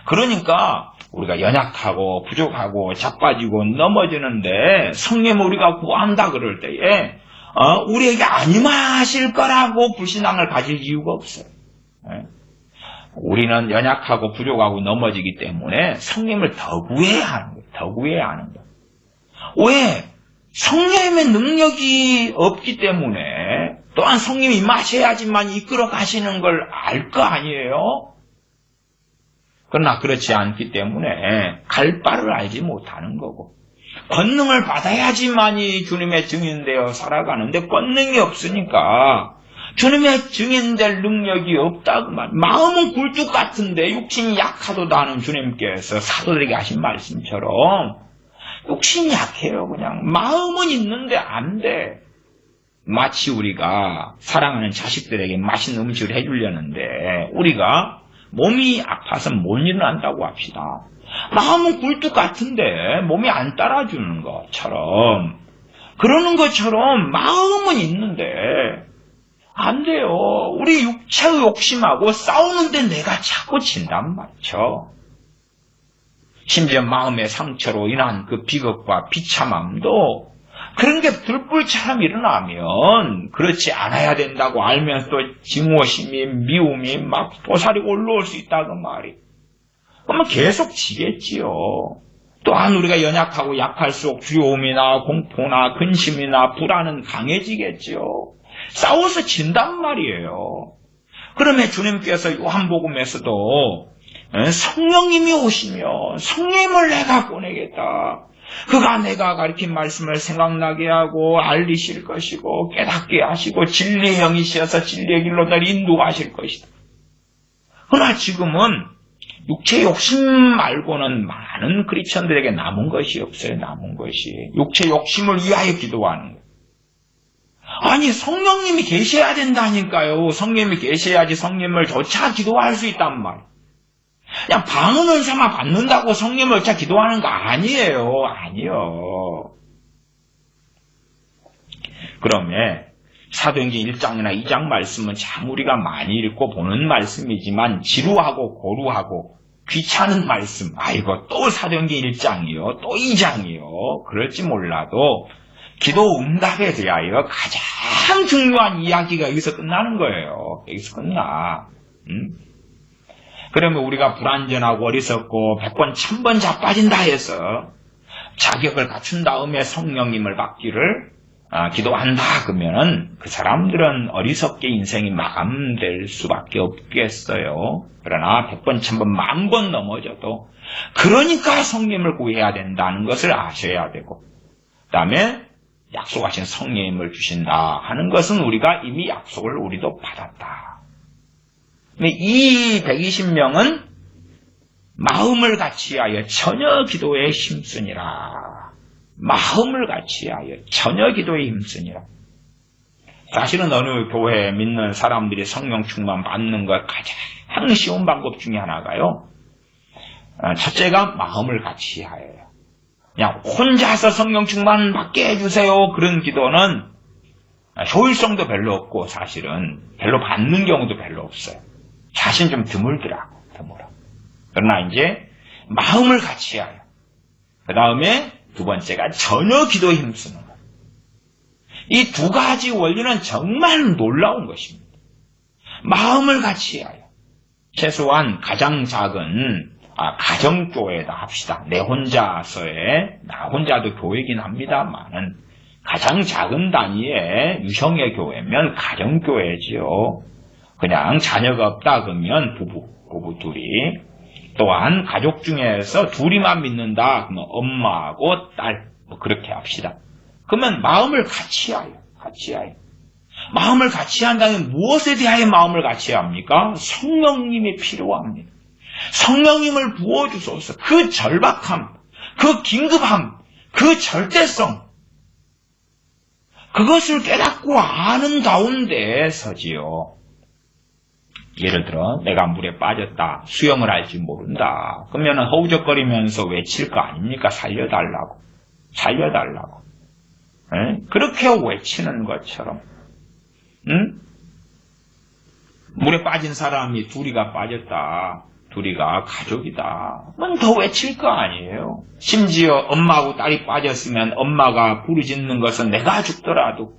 그러니까 우리가 연약하고 부족하고 자빠지고 넘어지는데 성령 우리가 구한다 그럴 때에 우리에게 안 임하실 거라고 불신앙을 가질 이유가 없어요. 우리는 연약하고 부족하고 넘어지기 때문에 성령을 더 구해야 하는 거예요. 왜? 성령의 능력이 없기 때문에 또한 성령이 임하셔야지만 이끌어 가시는 걸 알 거 아니에요? 그러나 그렇지 않기 때문에 갈 바를 알지 못하는 거고 권능을 받아야지만이 주님의 증인되어 살아가는데 권능이 없으니까 주님의 증인될 능력이 없다고 말이에요. 마음은 굴뚝 같은데 육신이 약하도다 하는 주님께서 사도들에게 하신 말씀처럼 욕심이 약해요. 그냥 마음은 있는데 안 돼. 마치 우리가 사랑하는 자식들에게 맛있는 음식을 해주려는데 우리가 몸이 아파서 못 일어난다고 합시다. 마음은 굴뚝 같은데 몸이 안 따라주는 것처럼 그러는 것처럼 마음은 있는데 안 돼요. 우리 육체의 욕심하고 싸우는데 내가 자꾸 진단 말이죠. 심지어 마음의 상처로 인한 그 비극과 비참함도 그런 게 들불처럼 일어나면 그렇지 않아야 된다고 알면서 또 증오심이 미움이 막 도사리고 올라올 수 있다고 말이. 그러면 계속 지겠지요. 또한 우리가 연약하고 약할수록 두려움이나 공포나 근심이나 불안은 강해지겠지요. 싸워서 진단 말이에요. 그러면 주님께서 요한복음에서도 성령님이 오시면 성령님을 내가 보내겠다. 그가 내가 가르친 말씀을 생각나게 하고 알리실 것이고 깨닫게 하시고 진리의 영이시어서 진리의 길로 널 인도하실 것이다. 그러나 지금은 육체의 욕심 말고는 많은 크리스천들에게 남은 것이 없어요. 남은 것이. 육체의 욕심을 위하여 기도하는 거예요. 아니 성령님이 계셔야 된다니까요. 성령님이 계셔야지 성령님을 조차 기도할 수 있단 말이에요. 그냥 방언을 삼아 받는다고 성령을 조차 기도하는 거 아니에요. 아니요. 그러면 사도행전 1장이나 2장 말씀은 참 우리가 많이 읽고 보는 말씀이지만 지루하고 고루하고 귀찮은 말씀. 아이고 또 사도행전 1장이요. 또 2장이요. 그럴지 몰라도 기도 응답에 대하여 가장 중요한 이야기가 여기서 끝나는 거예요. 여기서 끝나. 그러면 우리가 불완전하고 어리석고 100번 1000번 자빠진다 해서 자격을 갖춘 다음에 성령님을 받기를 기도한다 그러면은 그 사람들은 어리석게 인생이 마감될 수밖에 없겠어요. 그러나 100번 1000번 10,000번 넘어져도 그러니까 성령님을 구해야 된다는 것을 아셔야 되고 그 다음에 약속하신 성령님을 주신다 하는 것은 우리가 이미 약속을 우리도 받았다. 이 120명은 마음을 같이하여 전혀 기도에 힘쓰니라. 마음을 같이하여 전혀 기도에 힘쓰니라. 사실은 어느 교회 믿는 사람들이 성령 충만 받는 것 가장 쉬운 방법 중에 하나가요. 첫째가 마음을 같이하여요. 그냥 혼자서 성령 충만 받게 해주세요. 그런 기도는 효율성도 별로 없고 사실은 별로 받는 경우도 별로 없어요. 사실 좀 드물더라고. 드물어. 그러나 이제 마음을 같이하여. 그 다음에 두 번째가 전혀 기도에 힘쓰는 것. 이 두 가지 원리는 정말 놀라운 것입니다. 마음을 같이하여. 최소한 가장 작은 가정교회다 합시다. 내 혼자서의, 나 혼자도 교회긴 합니다만은 가장 작은 단위의 유형의 교회면 가정교회지요. 그냥 자녀가 없다 그러면 부부 둘이. 또한 가족 중에서 둘이만 믿는다 그러면 엄마하고 딸 그렇게 합시다. 그러면 마음을 같이하여. 마음을 같이 한다면 무엇에 대하여 마음을 같이 합니까? 성령님이 필요합니다. 성령님을 부어주소서. 그 절박함, 그 긴급함, 그 절대성, 그것을 깨닫고 아는 가운데 서지요. 예를 들어 내가 물에 빠졌다. 수영을 할지 모른다. 그러면 허우적거리면서 외칠 거 아닙니까? 살려달라고. 그렇게 외치는 것처럼 물에 빠진 사람이 둘이가 빠졌다. 둘이가 가족이다. 그건 더 외칠 거 아니에요. 심지어 엄마하고 딸이 빠졌으면 엄마가 부르짖는 것은 내가 죽더라도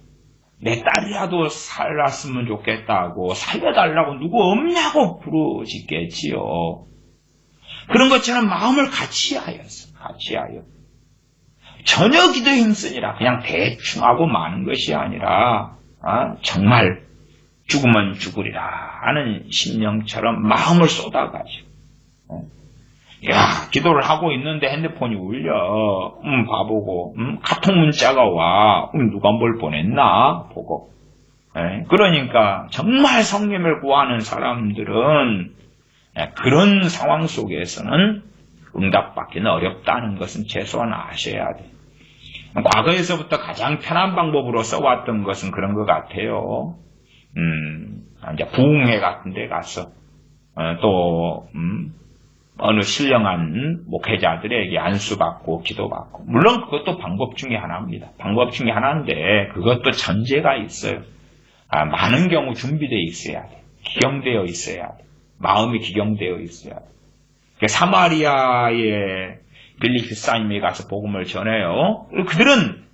내 딸이라도 살았으면 좋겠다고 살려달라고 누구 없냐고 부르짖겠지요. 그런 것처럼 마음을 같이하여 전혀 기도에 힘쓰니라. 그냥 대충 하고 마는 것이 아니라 정말 죽으면 죽으리라 하는 심령처럼 마음을 쏟아가지고 기도를 하고 있는데 핸드폰이 울려. 봐보고 카톡 문자가 와. 누가 뭘 보냈나 보고. 그러니까 정말 성령을 구하는 사람들은 그런 상황 속에서는 응답받기는 어렵다는 것은 최소한 아셔야 돼요. 과거에서부터 가장 편한 방법으로 써왔던 것은 그런 것 같아요. 이제 부흥회 같은 데 가서 또 어느 신령한 목회자들에게 안수받고 기도받고, 물론 그것도 방법 중에 하나입니다. 방법 중에 하나인데 그것도 전제가 있어요. 많은 경우 준비되어 있어야 돼. 기경되어 있어야 돼. 마음이 기경되어 있어야 돼. 사마리아의 빌립 집사님이 가서 복음을 전해요. 그들은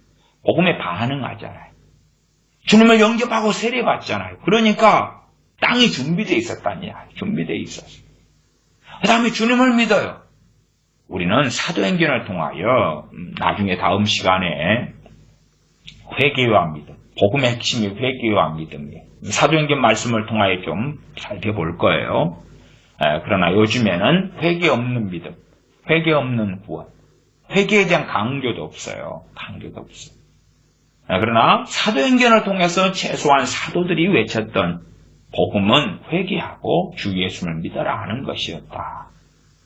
복음에 반응하잖아요. 주님을 영접하고 세례받잖아요. 그러니까 땅이 준비되어 있었다니. 준비되어 있었어요. 그 다음에 주님을 믿어요. 우리는 사도행전을 통하여 나중에 다음 시간에 회개와 믿음, 복음의 핵심이 회개와 믿음이에요. 사도행전 말씀을 통하여 좀 살펴볼 거예요. 그러나 요즘에는 회개 없는 믿음, 회개 없는 구원, 회개에 대한 강조도 없어요. 그러나 사도행전을 통해서 최소한 사도들이 외쳤던 복음은 회개하고 주 예수를 믿어라 하는 것이었다.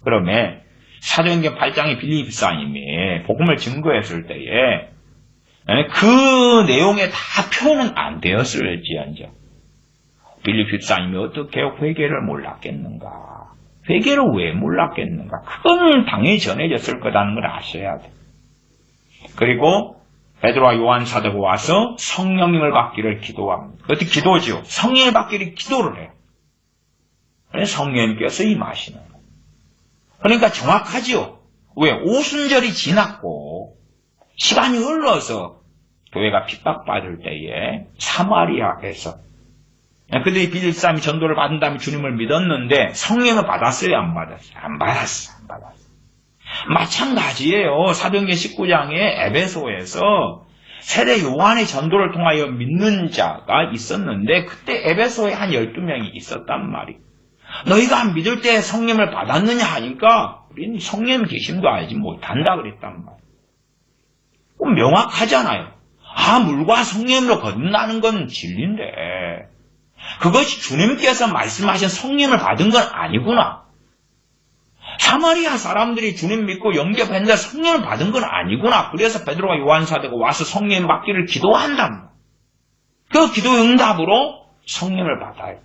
그러면 사도행전 8장의 빌립 집사님이 복음을 증거했을 때에 그 내용에 다 표현은 안 되었을지언정 빌립 집사님이 어떻게 회개를 몰랐겠는가? 회개를 왜 몰랐겠는가? 그건 당연히 전해졌을 거라는 걸 아셔야 돼. 그리고 베드로와 요한 사도가 와서 성령님을 받기를 기도합니다. 그것도 기도죠. 성령을 받기를 기도를 해요. 그래서 성령님께서 임하시는 거예요. 그러니까 정확하죠. 왜? 오순절이 지났고 시간이 흘러서 교회가 핍박받을 때에 사마리아에서 그들이 빌립 사람이 전도를 받은 다음에 주님을 믿었는데 성령을 받았어요? 안 받았어요? 안 받았어. 마찬가지예요. 사도행전 19장의 에베소에서 세례 요한의 전도를 통하여 믿는 자가 있었는데 그때 에베소에 한 12명이 있었단 말이에요. 너희가 믿을 때 성령을 받았느냐 하니까 우리는 성령 계심도 알지 못한다 그랬단 말이에요. 명확하잖아요. 물과 성령으로 거듭나는 건 진리인데 그것이 주님께서 말씀하신 성령을 받은 건 아니구나. 사마리아 사람들이 주님 믿고 영접했는데 성령을 받은 건 아니구나. 그래서 베드로와 요한 사도가 와서 성령 받기를 기도한다. 그 기도 응답으로 성령을 받아요.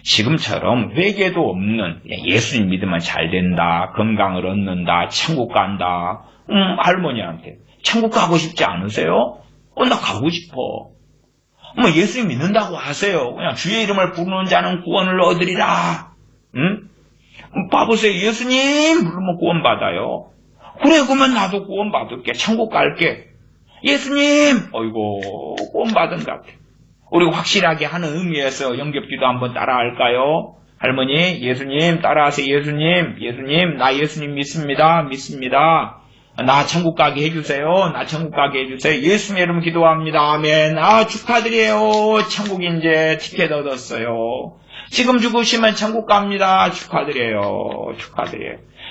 지금처럼 회개도 없는, 예수님 믿으면 잘 된다, 건강을 얻는다, 천국 간다. 할머니한테 천국 가고 싶지 않으세요? 나 가고 싶어. 예수님 믿는다고 하세요. 그냥 주의 이름을 부르는 자는 구원을 얻으리라. 봐보세요. 예수님 부르면 구원 받아요. 그래, 그러면 나도 구원 받을게. 천국 갈게. 예수님, 어이고, 구원 받은 것 같아. 우리 확실하게 하는 의미에서 영접기도 한번 따라할까요? 할머니, 예수님 따라하세요. 예수님, 나 예수님 믿습니다. 나 천국 가게 해주세요. 나 천국 가게 해주세요. 예수님 이름 기도합니다. 아멘. 축하드려요. 천국 이제 티켓 얻었어요. 지금 죽으시면 천국 갑니다. 축하드려요.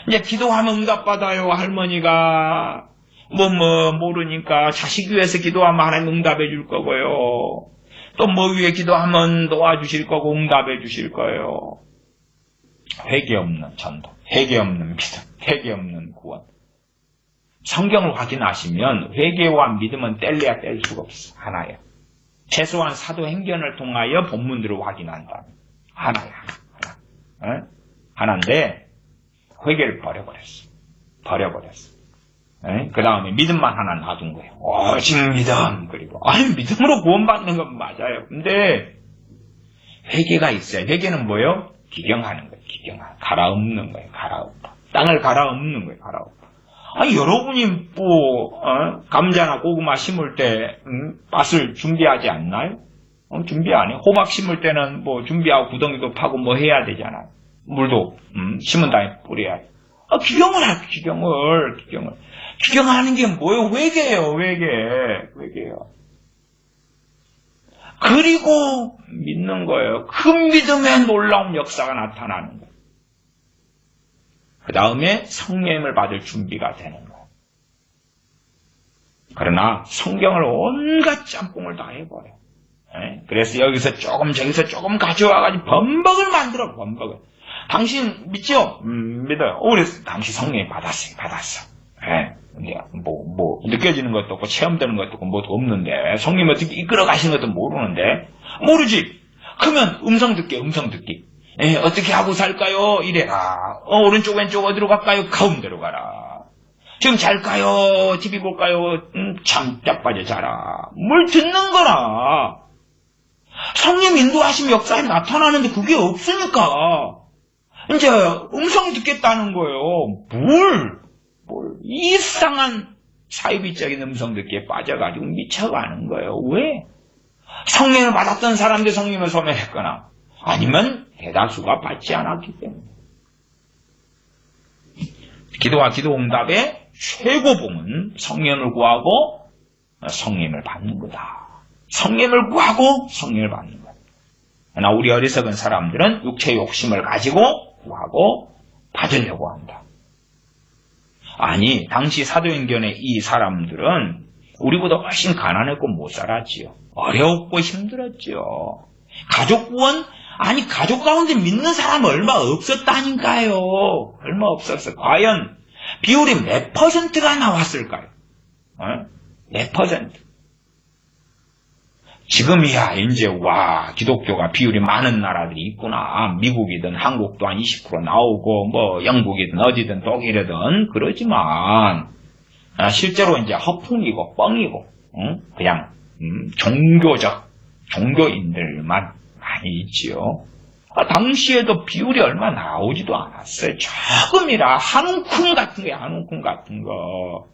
이제 기도하면 응답받아요. 할머니가 모르니까 자식 위해서 기도하면 하나님 응답해 줄 거고요. 또 위해 기도하면 도와주실 거고 응답해 주실 거예요. 회개 없는 전도, 회개 없는 믿음, 회개 없는 구원. 성경을 확인하시면 회개와 믿음은 뗄래야 뗄 수가 없어. 하나야. 최소한 사도행전을 통하여 본문들을 확인한다. 하나야. 하나인데 회개를 버려버렸어. 그 다음에 믿음만 하나 놔둔 거예요. 오직 믿음. 그리고 믿음으로 구원받는 건 맞아요. 근데 회개가 있어요. 회개는 뭐예요? 기경하는 거예요. 갈아엎는 거예요. 땅을 갈아엎는 거예요. 여러분이 감자나 고구마 심을 때 밭을 준비하지 않나요? 준비 안 해요. 호박 심을 때는 준비하고 구덩이도 파고 해야 되잖아요. 물도 심은 다음에 뿌려야 돼. 기경을 할 기경을. 기경하는 게 뭐예요? 회개예요. 그리고 믿는 거예요. 그 믿음의 놀라운 역사가 나타나는 거예요. 그 다음에 성령을 받을 준비가 되는 거예요. 그러나 성경을 온갖 짬뽕을 다 해버려요. 그래서 여기서 조금 저기서 조금 가져와가지고 범벅을 만들어. 당신 믿죠? 믿어요. 그래서 당신 성령 받았어. 근데 느껴지는 것도 없고 체험되는 것도 없고 뭐도 없는데 성령이 어떻게 이끌어 가시는 것도 모르는데 모르지. 그러면 음성 듣기. 어떻게 하고 살까요? 이래라. 오른쪽 왼쪽 어디로 갈까요? 가운데로 가라. 지금 잘까요? TV 볼까요? 참 자빠져 자라. 뭘 듣는 거라. 성령 인도하심 역사에 나타나는데 그게 없으니까 이제 음성 듣겠다는 거예요. 뭘 이상한 사이비적인 음성 듣기에 빠져가지고 미쳐가는 거예요. 왜? 성령을 받았던 사람들 성령을 소멸했거나 아니면 대다수가 받지 않았기 때문에. 기도와 기도 응답의 최고봉은 성령을 구하고 성령을 받는 거다. 성령을 구하고 성령을 받는 거다. 그러나 우리 어리석은 사람들은 육체의 욕심을 가지고 구하고 받으려고 한다. 아니, 당시 사도행전의 이 사람들은 우리보다 훨씬 가난했고 못 살았지요. 어렵고 힘들었지요. 가족 구원? 아니, 가족 가운데 믿는 사람 얼마 없었다니까요. 얼마 없었어. 과연 비율이 몇 퍼센트가 나왔을까요? 몇 퍼센트? 지금이야 이제 기독교가 비율이 많은 나라들이 있구나. 미국이든 한국도 한 20% 나오고 영국이든 어디든 독일이든 그러지만 실제로 이제 허풍이고 뻥이고 그냥 종교인들만 많이 있지요. 당시에도 비율이 얼마 나오지도 않았어요. 조금이라 한 움큼 같은 거.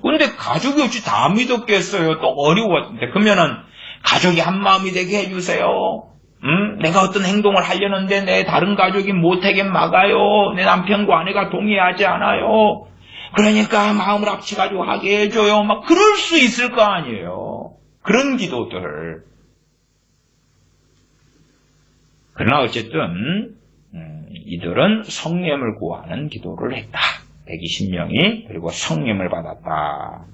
근데 가족이 어찌 다 믿었겠어요. 또 어려웠는데. 그러면은 가족이 한 마음이 되게 해주세요. 내가 어떤 행동을 하려는데 내 다른 가족이 못하게 막아요. 내 남편과 아내가 동의하지 않아요. 그러니까 마음을 합쳐가지고 하게 해줘요. 그럴 수 있을 거 아니에요. 그런 기도들. 그러나 어쨌든 이들은 성령을 구하는 기도를 했다. 120명이 그리고 성령을 받았다.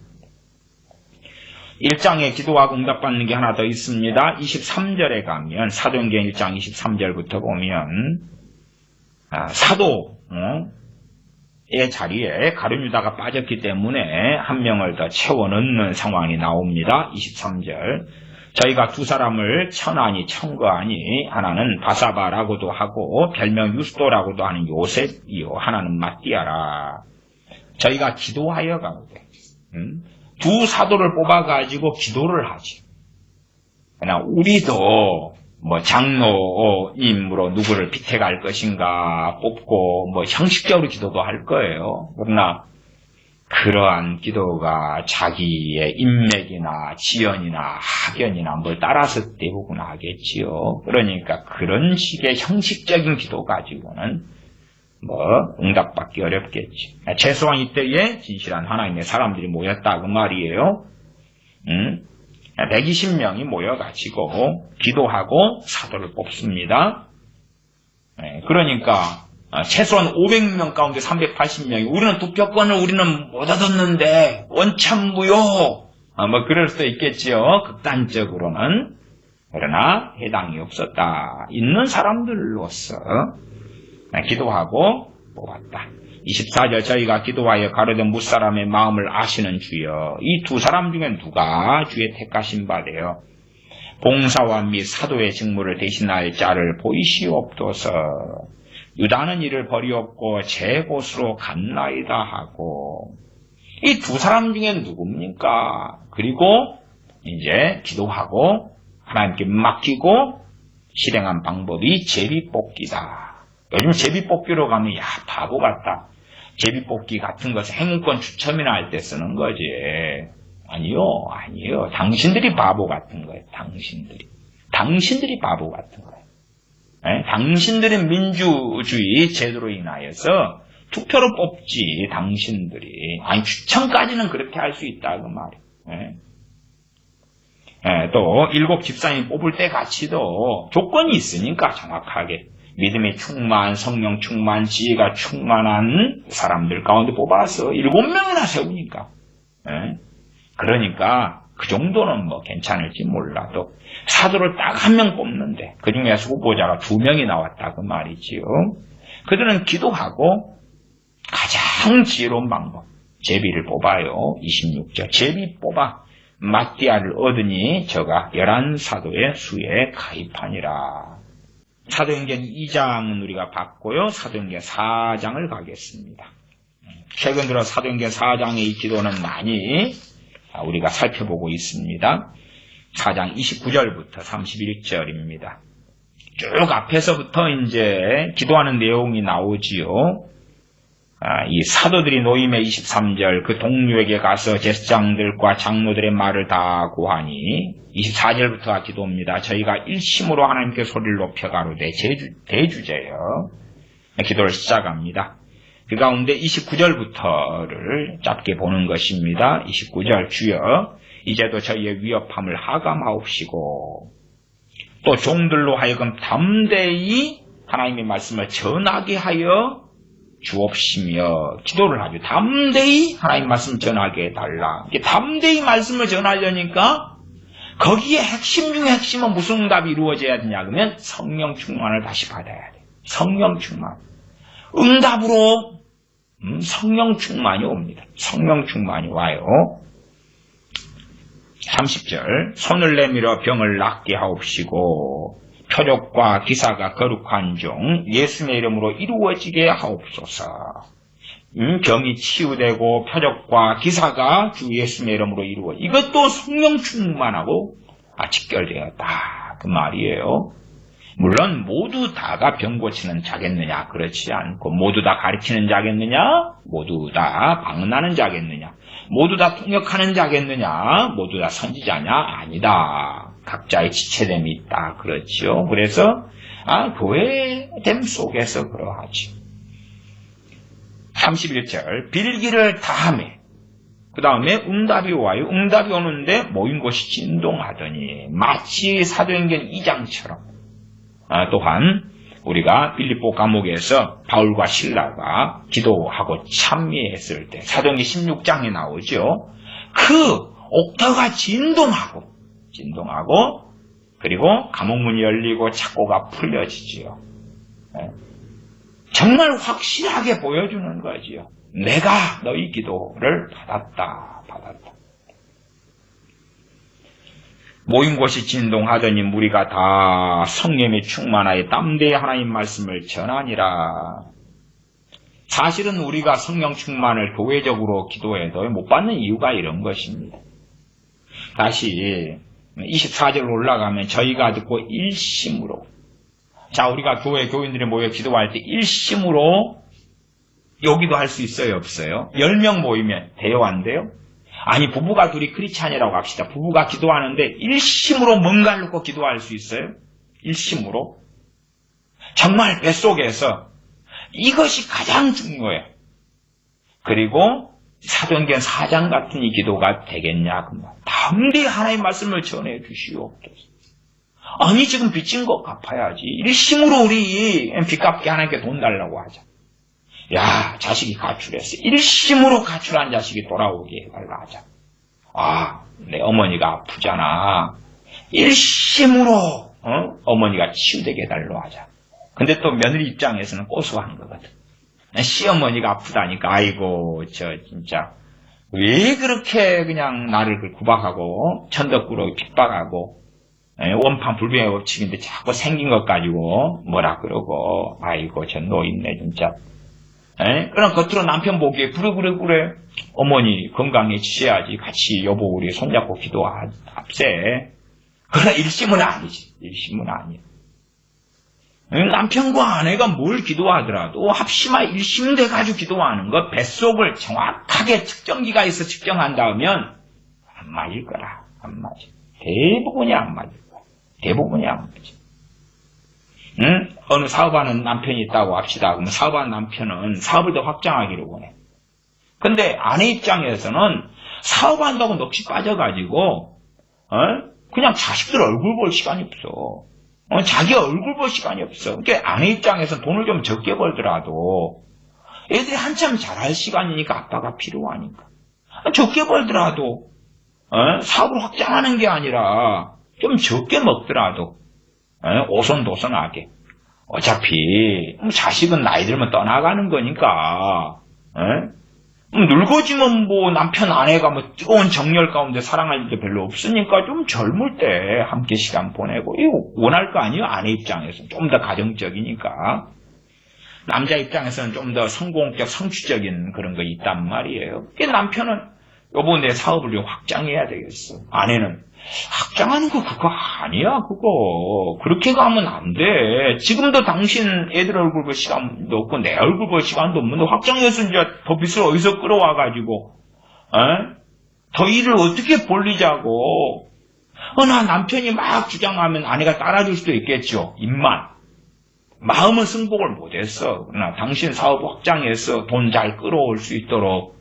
1장에 기도하고 응답받는 게 하나 더 있습니다. 23절에 가면 사도행전 1장 23절부터 보면 사도의 자리에 가룟 유다가 빠졌기 때문에 한 명을 더 채워 넣는 상황이 나옵니다. 23절. 저희가 두 사람을 천하니 청거하니 하나는 바사바라고도 하고 별명 유스도라고도 하는 요셉이요 하나는 마띠아라. 저희가 기도하여 가오되 두 사도를 뽑아가지고 기도를 하지. 그러나 우리도 장로님으로 누구를 픽해갈 것인가 뽑고 형식적으로 기도도 할 거예요. 그러나 그러한 기도가 자기의 인맥이나 지연이나 학연이나 뭘 따라서 대부분 하겠지요. 그러니까 그런 식의 형식적인 기도 가지고는 응답받기 어렵겠지. 최소한 이때에 진실한 하나님의 사람들이 모였다 그 말이에요. 120명이 모여가지고 기도하고 사도를 뽑습니다. 그러니까 최소한 500명 가운데 380명이 우리는 투표권을 우리는 못 얻었는데 원참무효 그럴 수도 있겠지요. 극단적으로는. 그러나 해당이 없었다. 있는 사람들로서 기도하고 뽑았다. 24절 저희가 기도하여 가로된 무사람의 마음을 아시는 주여 이 두 사람 중에 누가 주의 택하신 바되어 봉사와 및 사도의 직무를 대신할 자를 보이시옵소서. 유다는 이를 버리었고 제 곳으로 갔나이다 하고 이 두 사람 중에 누굽니까? 그리고 이제 기도하고 하나님께 맡기고 실행한 방법이 제비뽑기다. 요즘 제비뽑기로 가면 바보 같다. 제비뽑기 같은 것은 행운권 추첨이나 할 때 쓰는 거지. 아니요. 당신들이 바보 같은 거예요. 당신들이 바보 같은 거예요. 당신들의 민주주의 제도로 인하여서 투표로 뽑지. 당신들이 추첨까지는 그렇게 할 수 있다 그 말이에요. 또 7 집사님 뽑을 때 같이도 조건이 있으니까 정확하게 믿음의 충만, 성령 충만, 지혜가 충만한 사람들 가운데 뽑아서 7명이나 세우니까. 그러니까 그 정도는 괜찮을지 몰라도 사도를 딱 한 명 뽑는데 그 중에서 후보자가 2명이 나왔다 그 말이지요. 그들은 기도하고 가장 지혜로운 방법 제비를 뽑아요. 26절 제비 뽑아 마띠아를 얻으니 저가 11사도의 수에 가입하니라. 사도행전 2장은 우리가 봤고요. 사도행전 4장을 가겠습니다. 최근 들어 사도행전 4장의 기도는 많이 우리가 살펴보고 있습니다. 4장 29절부터 31절입니다. 쭉 앞에서부터 이제 기도하는 내용이 나오지요. 이 사도들이 노임의 23절 그 동료에게 가서 제사장들과 장로들의 말을 다 고하니 24절부터가 기도입니다. 저희가 일심으로 하나님께 소리를 높여 가로되 대주제여 기도를 시작합니다. 그 가운데 29절부터를 짧게 보는 것입니다. 29절 주여 이제도 저희의 위협함을 하감하옵시고 또 종들로 하여금 담대히 하나님의 말씀을 전하게 하여 주옵시며 기도를 하죠. 담대히 하나님 말씀 전하게 해달라. 담대히 말씀을 전하려니까 거기에 핵심 중에 핵심은 무슨 응답이 이루어져야 되냐 그러면 성령 충만을 다시 받아야 돼. 성령 충만. 응답으로 성령 충만이 옵니다. 성령 충만이 와요. 30절 손을 내밀어 병을 낫게 하옵시고 표적과 기사가 거룩한 종 예수님의 이름으로 이루어지게 하옵소서. 병이 치유되고 표적과 기사가 주 예수님의 이름으로 이루어 이것도 성령 충만하고 직결되었다 그 말이에요. 물론 모두 다가 병 고치는 자겠느냐 그렇지 않고 모두 다 가르치는 자겠느냐 모두 다 방언하는 자겠느냐 모두 다 통역하는 자겠느냐 모두 다 선지자냐 아니다. 각자의 지체됨이 있다 그렇지요. 그래서 교회됨 속에서 그러하지. 31절 빌기를 다하매 그 다음에 응답이 와요. 응답이 오는데 모인 곳이 진동하더니 마치 사도행전 2장처럼 또한 우리가 빌립보 감옥에서 바울과 실라가 기도하고 찬미했을 때 사도행전 16장에 나오죠. 그 옥터가 진동하고 그리고 감옥문이 열리고 착고가 풀려지지요. 정말 확실하게 보여주는 거지요. 내가 너희 기도를 받았다. 모인 곳이 진동하더니 무리가 다 성령에 충만하여 담대히 하나님 말씀을 전하니라. 사실은 우리가 성령 충만을 교회적으로 기도해도 못 받는 이유가 이런 것입니다. 다시 24절 올라가면 저희가 듣고 일심으로, 자, 우리가 교회 교인들이 모여 기도할 때 일심으로 여기도 할 수 있어요, 없어요? 10명 모이면 돼요, 안 돼요? 아니, 부부가 둘이 크리스찬이라고 합시다. 부부가 기도하는데 일심으로 뭔가를 놓고 기도할 수 있어요? 일심으로? 정말 뱃속에서 이것이 가장 중요해요. 그리고 사도행전 4장 같은 이 기도가 되겠냐? 담대히 하나님의 말씀을 전해 주시옵소서. 아니, 지금 빚진 거 갚아야지. 일심으로 우리 빚 갚게 하나님께 돈 달라고 하자. 야, 자식이 가출했어. 일심으로 가출한 자식이 돌아오게 해달라 하자. 아, 내 어머니가 아프잖아. 일심으로 어머니가 치유되게 해달라 하자. 근데 또 며느리 입장에서는 고소한 거거든. 시어머니가 아프다니까, 아이고, 진짜 왜 그렇게 그냥 나를 구박하고 천덕꾸러 핍박하고 원판 불변의 법칙인데 자꾸 생긴 것 가지고 뭐라 그러고, 아이고 저 노인네 진짜. 그럼 겉으로 남편 보기에 그래 어머니 건강해지셔야지 같이 여보 우리 손잡고 기도합세. 그러나 일심은 아니지. 일심은 아니야. 남편과 아내가 뭘 기도하더라도 합심하여 일심돼가지고 기도하는 것, 뱃속을 정확하게 측정기가 있어 측정한다면 안 맞을 거라. 안 맞아. 대부분이 안 맞을 거야. 대부분이 안 맞아. 어느 사업하는 남편이 있다고 합시다. 그러면 사업하는 남편은 사업을 더 확장하기를 원해. 근데 아내 입장에서는 사업한다고 넋이 빠져가지고 그냥 자식들 얼굴 볼 시간이 없어. 자기 얼굴 볼 시간이 없어. 그러니까 아내 입장에서 돈을 좀 적게 벌더라도 애들이 한참 잘할 시간이니까 아빠가 필요하니까 적게 벌더라도 사업을 확장하는 게 아니라 좀 적게 먹더라도 오손도손하게. 어차피 자식은 나이 들면 떠나가는 거니까 늙어지면 뭐 남편 아내가 뭐 뜨거운 정열 가운데 사랑할 때 별로 없으니까 좀 젊을 때 함께 시간 보내고 이거 원할 거 아니에요? 아내 입장에서는 좀 더 가정적이니까. 남자 입장에서는 좀 더 성공적 성취적인 그런 거 있단 말이에요. 남편은 여보 내 사업을 좀 확장해야 되겠어. 아내는 확장하는 거 그거 아니야 그거. 그렇게 가면 안 돼. 지금도 당신 애들 얼굴 볼 시간도 없고 내 얼굴 볼 시간도 없는데 확장해서 이제 더 빚을 어디서 끌어와가지고 더 일을 어떻게 벌리자고. 나 남편이 막 주장하면 아내가 따라줄 수도 있겠죠. 입만. 마음은 승복을 못했어. 그러나 당신 사업 확장해서 돈 잘 끌어올 수 있도록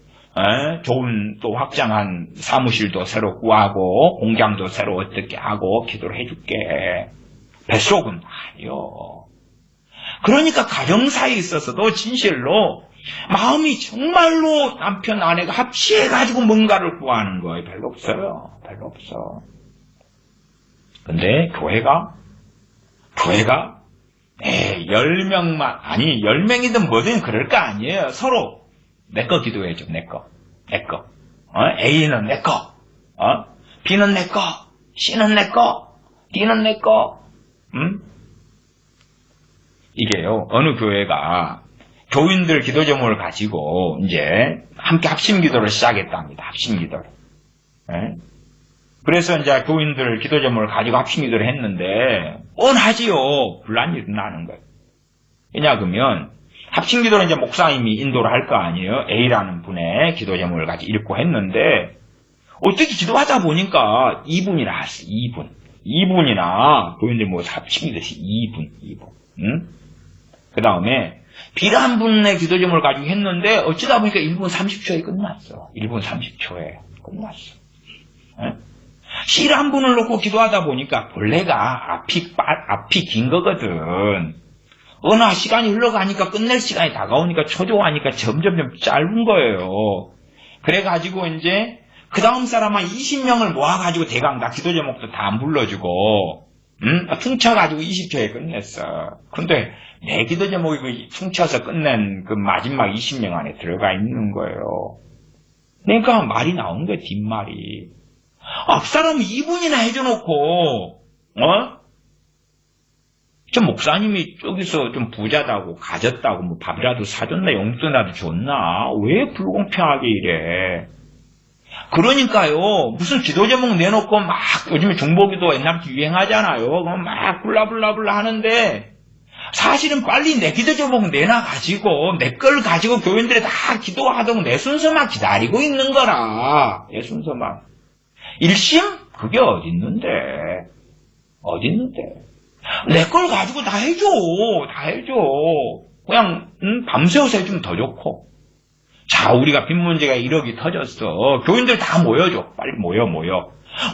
좋은 또 확장한 사무실도 새로 구하고 공장도 새로 어떻게 하고 기도를 해줄게. 뱃속은 아니요. 그러니까 가정사에 있어서도 진실로 마음이 정말로 남편 아내가 합치해가지고 뭔가를 구하는 거예요. 별로 없어요. 별로 없어. 근데 교회가 10명만, 아니 10명이든 뭐든 그럴 거 아니에요. 서로 내 거 기도해줘. 내 거. A는 내 거. B는 내 거. C는 내 거. D는 내 거. 이게요. 어느 교회가 교인들 기도 제목을 가지고 이제 함께 합심 기도를 시작했답니다. 합심 기도를. 그래서 이제 교인들 기도 제목을 가지고 합심 기도를 했는데 뻔하지요. 분란이 일어나는 거예요. 왜냐 그러면 합심 기도는 이제 목사님이 인도를 할 거 아니에요. A라는 분의 기도 제목을 가지고 읽고 했는데 어떻게 기도하다 보니까 2분이 나왔어요. 2분이나 교인들 뭐 합심 기도시 2분. 그 다음에 B라는 분의 기도 제목을 가지고 했는데 어쩌다 보니까 1분 30초에 끝났어. 1분 30초에 끝났어. C라는 분을 놓고 기도하다 보니까 본래가 앞이 긴 거거든. 어느 시간이 흘러가니까 끝낼 시간이 다가오니까 초조하니까 점점 짧은 거예요. 그래가지고 이제 그 다음 사람 한 20명을 모아가지고 대강 다 기도 제목도 다 안 불러주고 퉁쳐가지고 20초에 끝냈어. 근데 내 기도 제목이 그 퉁쳐서 끝낸 그 마지막 20명 안에 들어가 있는 거예요. 그러니까 말이 나온 거야, 뒷말이. 앞사람 2분이나 해줘놓고, 저 목사님이 저기서 좀 부자다고, 가졌다고, 뭐 밥이라도 사줬나, 용돈이라도 줬나? 왜 불공평하게 이래? 그러니까요, 무슨 기도 제목 내놓고 막, 요즘에 중보기도 옛날부터 유행하잖아요. 그럼 막 블라블라블라 하는데, 사실은 빨리 내 기도 제목 내놔가지고, 내 걸 가지고 교인들이 다 기도하도록 내 순서만 기다리고 있는 거라. 내 순서만. 일심? 그게 어딨는데. 내 걸 가지고 다 해줘. 그냥, 밤새워서 해주면 더 좋고. 자, 우리가 빚 문제가 1억이 터졌어. 교인들 다 모여줘. 빨리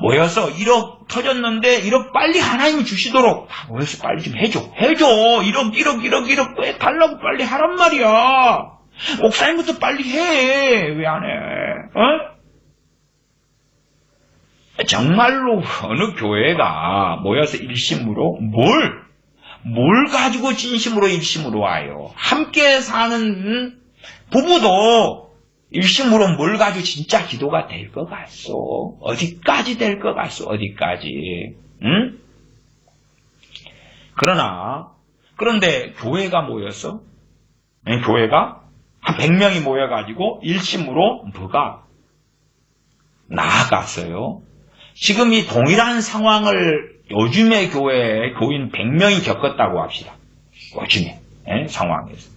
모여서 1억 터졌는데 1억 빨리 하나님이 주시도록 다 모여서 빨리 좀 해줘. 1억 왜 달라고 빨리 하란 말이야. 목사님부터 빨리 해. 왜 안 해? 정말로 어느 교회가 모여서 일심으로 뭘 가지고 진심으로 일심으로 와요. 함께 사는 부부도 일심으로 뭘 가지고 진짜 기도가 될 것 같소. 어디까지 될 것 같소. 어디까지. 그런데 교회가 모여서 교회가 한 100명이 모여가지고 일심으로 뭐가 나아갔어요. 지금 이 동일한 상황을 요즘의 교회에 교인 100명이 겪었다고 합시다. 요즘의 상황에서.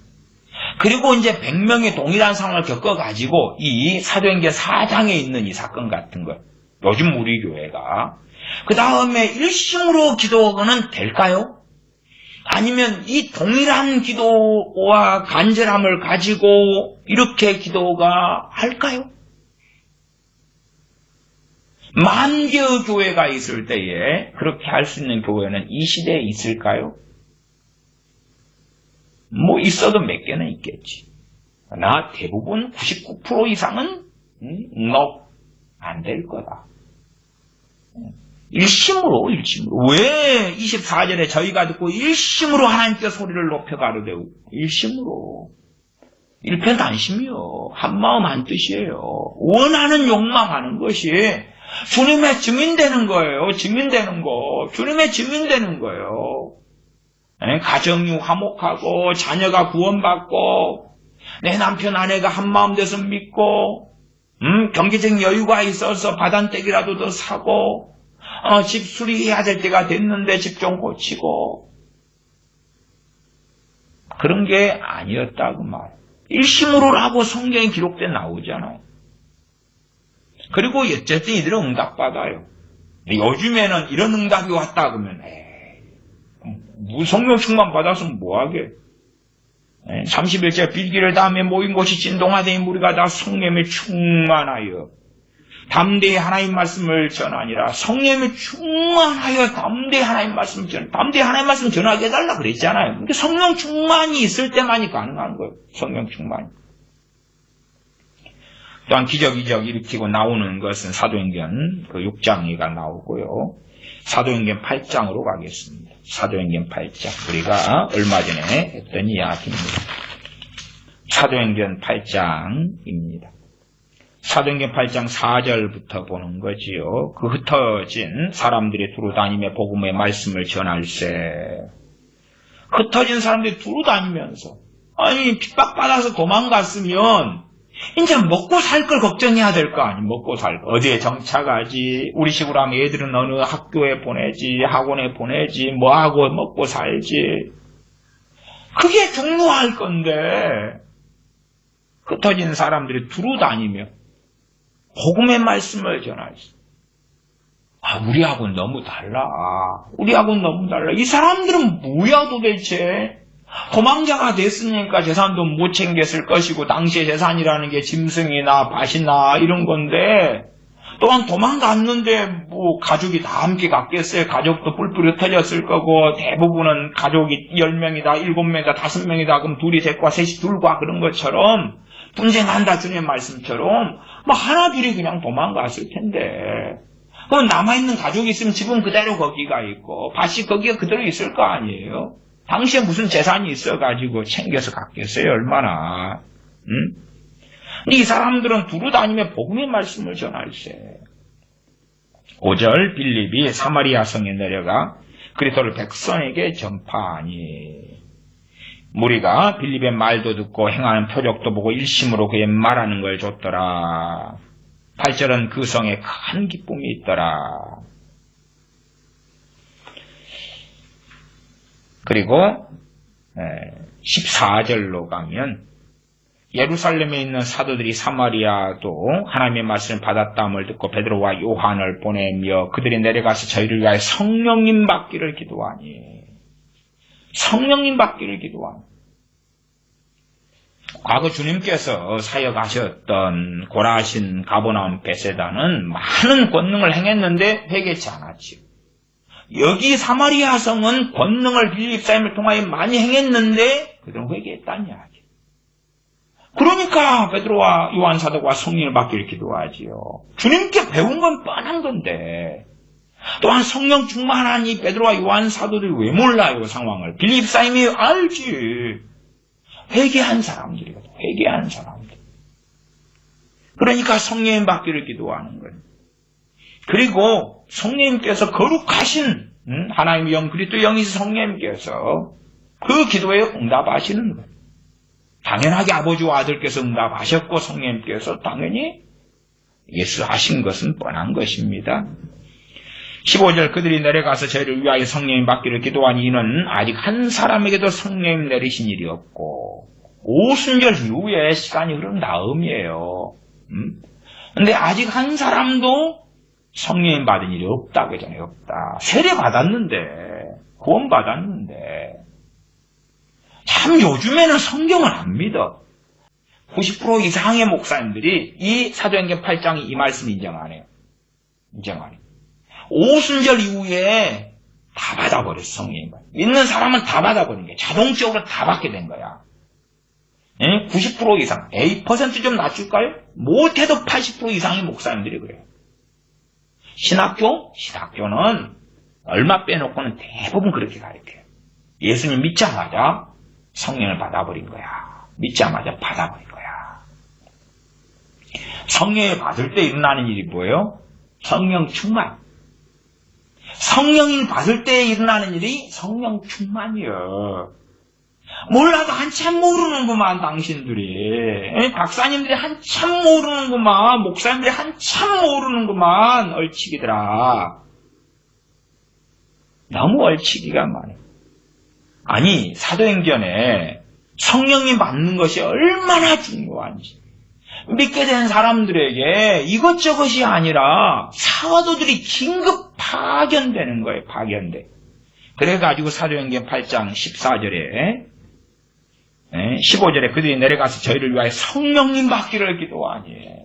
그리고 이제 100명의 동일한 상황을 겪어가지고 이 사도행전 4장에 있는 이 사건 같은 거. 요즘 우리 교회가. 그 다음에 일심으로 기도는 될까요? 아니면 이 동일한 기도와 간절함을 가지고 이렇게 기도가 할까요? 만 개의 교회가 있을 때에 그렇게 할 수 있는 교회는 이 시대에 있을까요? 뭐 있어도 몇 개는 있겠지. 그러나 대부분 99% 이상은 안 될 거다. 일심으로. 왜 24절에 저희가 듣고 일심으로 하나님께 소리를 높여 가르되고 일심으로. 일편단심이요. 한마음 한뜻이에요. 원하는 욕망하는 것이 주님의 증인되는 거예요. 주님의 증인되는 거예요. 가정이 화목하고 자녀가 구원받고 내 남편 아내가 한마음 돼서 믿고 경제적 여유가 있어서 바단댁이라도 더 사고 집 수리해야 될 때가 됐는데 집 좀 고치고 그런 게 아니었다고 말. 일심으로라고 성경에 기록돼 나오잖아요. 그리고 어쨌든 이들은 응답받아요. 요즘에는 이런 응답이 왔다 그러면 성령 충만 받았으면 뭐하게. 31절 빌기를 다음에 모인 곳이 진동하되 무리가 다 성령에 충만하여 담대히 하나님 말씀을 전하니라. 성령에 충만하여 담대히 하나님 말씀을 전하게 해달라 그랬잖아요. 그러니까 성령 충만이 있을 때만이 가능한 거예요. 성령 충만이. 또한 기적이적 일으키고 나오는 것은 사도행전 그 6장이가 나오고요. 사도행전 8장으로 가겠습니다. 사도행전 8장. 우리가 얼마 전에 했던 이야기입니다. 사도행전 8장입니다. 사도행전 8장 4절부터 보는 거지요. 그 흩어진 사람들이 두루 다니며 복음의 말씀을 전할세. 흩어진 사람들이 두루 다니면서 핍박받아서 도망갔으면 이제 먹고 살 걸 걱정해야 될 거 아니. 먹고 살 거. 어디에 정착하지. 우리 식으로 하면 애들은 어느 학교에 보내지, 학원에 보내지, 뭐하고 먹고 살지. 그게 중요할 건데 흩어진 사람들이 두루 다니며 복음의 말씀을 전하지. 우리하고는 너무 달라. 이 사람들은 뭐야 도대체. 도망자가 됐으니까 재산도 못 챙겼을 것이고 당시의 재산이라는 게 짐승이나 밭이나 이런 건데 또한 도망갔는데 뭐 가족이 다 함께 갔겠어요. 가족도 뿔뿔이 흩어졌을 거고 대부분은 가족이 10명이다, 7명이다, 5명이다 그럼 둘이 셋과 셋이 둘과 그런 것처럼 분쟁한다 주님의 말씀처럼 하나 둘이 그냥 도망갔을 텐데 그럼 남아있는 가족이 있으면 집은 그대로 거기가 있고 밭이 거기가 그대로 있을 거 아니에요. 당시에 무슨 재산이 있어가지고 챙겨서 갔겠어요. 얼마나. 응? 근데 이 사람들은 두루 다니며 복음의 말씀을 전할세. 5절 빌립이 사마리아 성에 내려가 그리스도를 백성에게 전파하니 무리가 빌립의 말도 듣고 행하는 표적도 보고 일심으로 그의 말하는 걸 줬더라. 8절은 그 성에 큰 기쁨이 있더라. 그리고 14절로 가면 예루살렘에 있는 사도들이 사마리아도 하나님의 말씀을 받았다함을 듣고 베드로와 요한을 보내며 그들이 내려가서 저희를 위하여 성령님 받기를 기도하니 성령님 받기를 기도하니 과거 주님께서 사역하셨던 고라신, 가버나움, 베세다는 많은 권능을 행했는데 회개치 않았지요. 여기 사마리아 성은 권능을 빌립사임을 통하여 많이 행했는데 그들은 회개했다는 이야기. 그러니까 베드로와 요한 사도가 성령을 받기를 기도하지요. 주님께 배운 건 뻔한 건데 또한 성령 충만한 이 베드로와 요한 사도들이 왜 몰라요 상황을. 빌립사임이 알지. 회개한 사람들이거든. 회개한 사람들. 그러니까 성령 받기를 기도하는 거예요. 그리고 성령님께서 거룩하신 하나님의 영 그리스도 영이신 성령님께서 그 기도에 응답하시는 거예요. 당연하게 아버지와 아들께서 응답하셨고 성령님께서 당연히 예수 하신 것은 뻔한 것입니다. 15절 그들이 내려가서 저희를 위하여 성령님 받기를 기도하니 이는 아직 한 사람에게도 성령님 내리신 일이 없고 오순절 이후에 시간이 흐른 다음이에요. 근데 아직 한 사람도 성령님 받은 일이 없다 그러잖아요. 없다. 세례 받았는데 구원 받았는데 참 요즘에는 성경을 안 믿어. 90% 이상의 목사님들이 이 사도행전 8장이 이 말씀 인정 안 해요. 인정 안 해요. 오순절 이후에 다 받아버렸어, 성령님. 믿는 사람은 다 받아버린 거야. 자동적으로 다 받게 된 거야. 90% 이상, 8% 좀 낮출까요? 못해도 80% 이상의 목사님들이 그래요. 신학교는 얼마 빼놓고는 대부분 그렇게 가르쳐요. 예수님 믿자마자 성령을 받아버린 거야. 믿자마자 받아버린 거야. 성령을 받을 때 일어나는 일이 뭐예요? 성령 충만. 성령을 받을 때 일어나는 일이 성령 충만이요. 몰라도 한참 모르는구만 당신들이. 박사님들이 한참 모르는구만. 목사님들이 한참 모르는구만. 얼치기더라. 너무 얼치기가 많아요. 아니 사도행전에 성령이 받는 것이 얼마나 중요한지 믿게 된 사람들에게 이것저것이 아니라 사도들이 긴급 파견되는 거예요. 파견돼. 그래가지고 사도행전 8장 14절에 15절에 그들이 내려가서 저희를 위하여 성령님 받기를 기도하니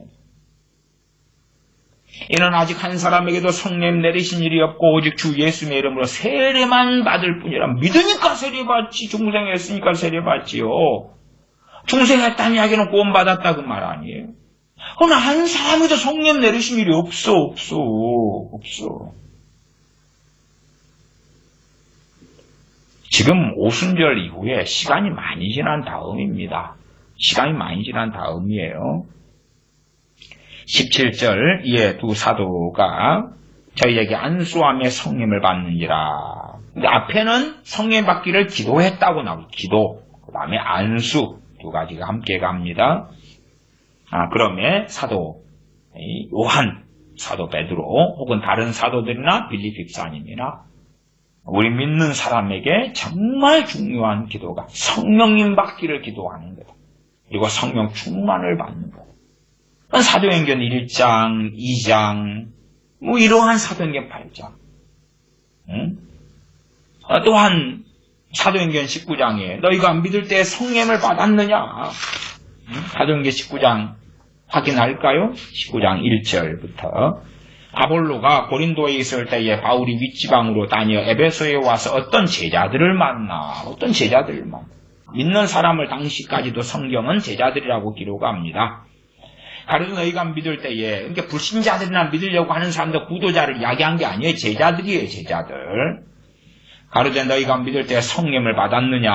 이는 아직 한 사람에게도 성령 내리신 일이 없고 오직 주 예수의 이름으로 세례만 받을 뿐이라. 믿으니까 세례받지. 중생했으니까 세례받지요. 중생했다는 이야기는 구원받았다 그 말 아니에요. 그러나 한 사람에도 성령 내리신 일이 없어. 지금 오순절 이후에 시간이 많이 지난 다음입니다. 시간이 많이 지난 다음이에요. 17절 이에 두 사도가 저희에게 안수함에 성령을 받는지라. 근데 앞에는 성령 받기를 기도했다고 나오고 기도, 그 다음에 안수 두 가지가 함께 갑니다. 그러면 사도 요한, 사도 베드로 혹은 다른 사도들이나 빌립 집사님이나 우리 믿는 사람에게 정말 중요한 기도가 성령님 받기를 기도하는 거다. 그리고 성령 충만을 받는 거다. 사도행전 1장, 2장, 이러한 사도행전 8장. 또한 사도행전 19장에 너희가 믿을 때 성령을 받았느냐? 사도행전 19장 확인할까요? 19장 1절부터 아볼로가 고린도에 있을 때에 바울이 윗지방으로 다녀 에베소에 와서 어떤 제자들을 만나. 믿는 사람을 당시까지도 성경은 제자들이라고 기록합니다. 가로되 너희가 믿을 때에, 그러니까 불신자들이나 믿으려고 하는 사람들, 구도자를 이야기한 게 아니에요. 제자들이에요, 제자들. 가로되 너희가 믿을 때에 성령을 받았느냐.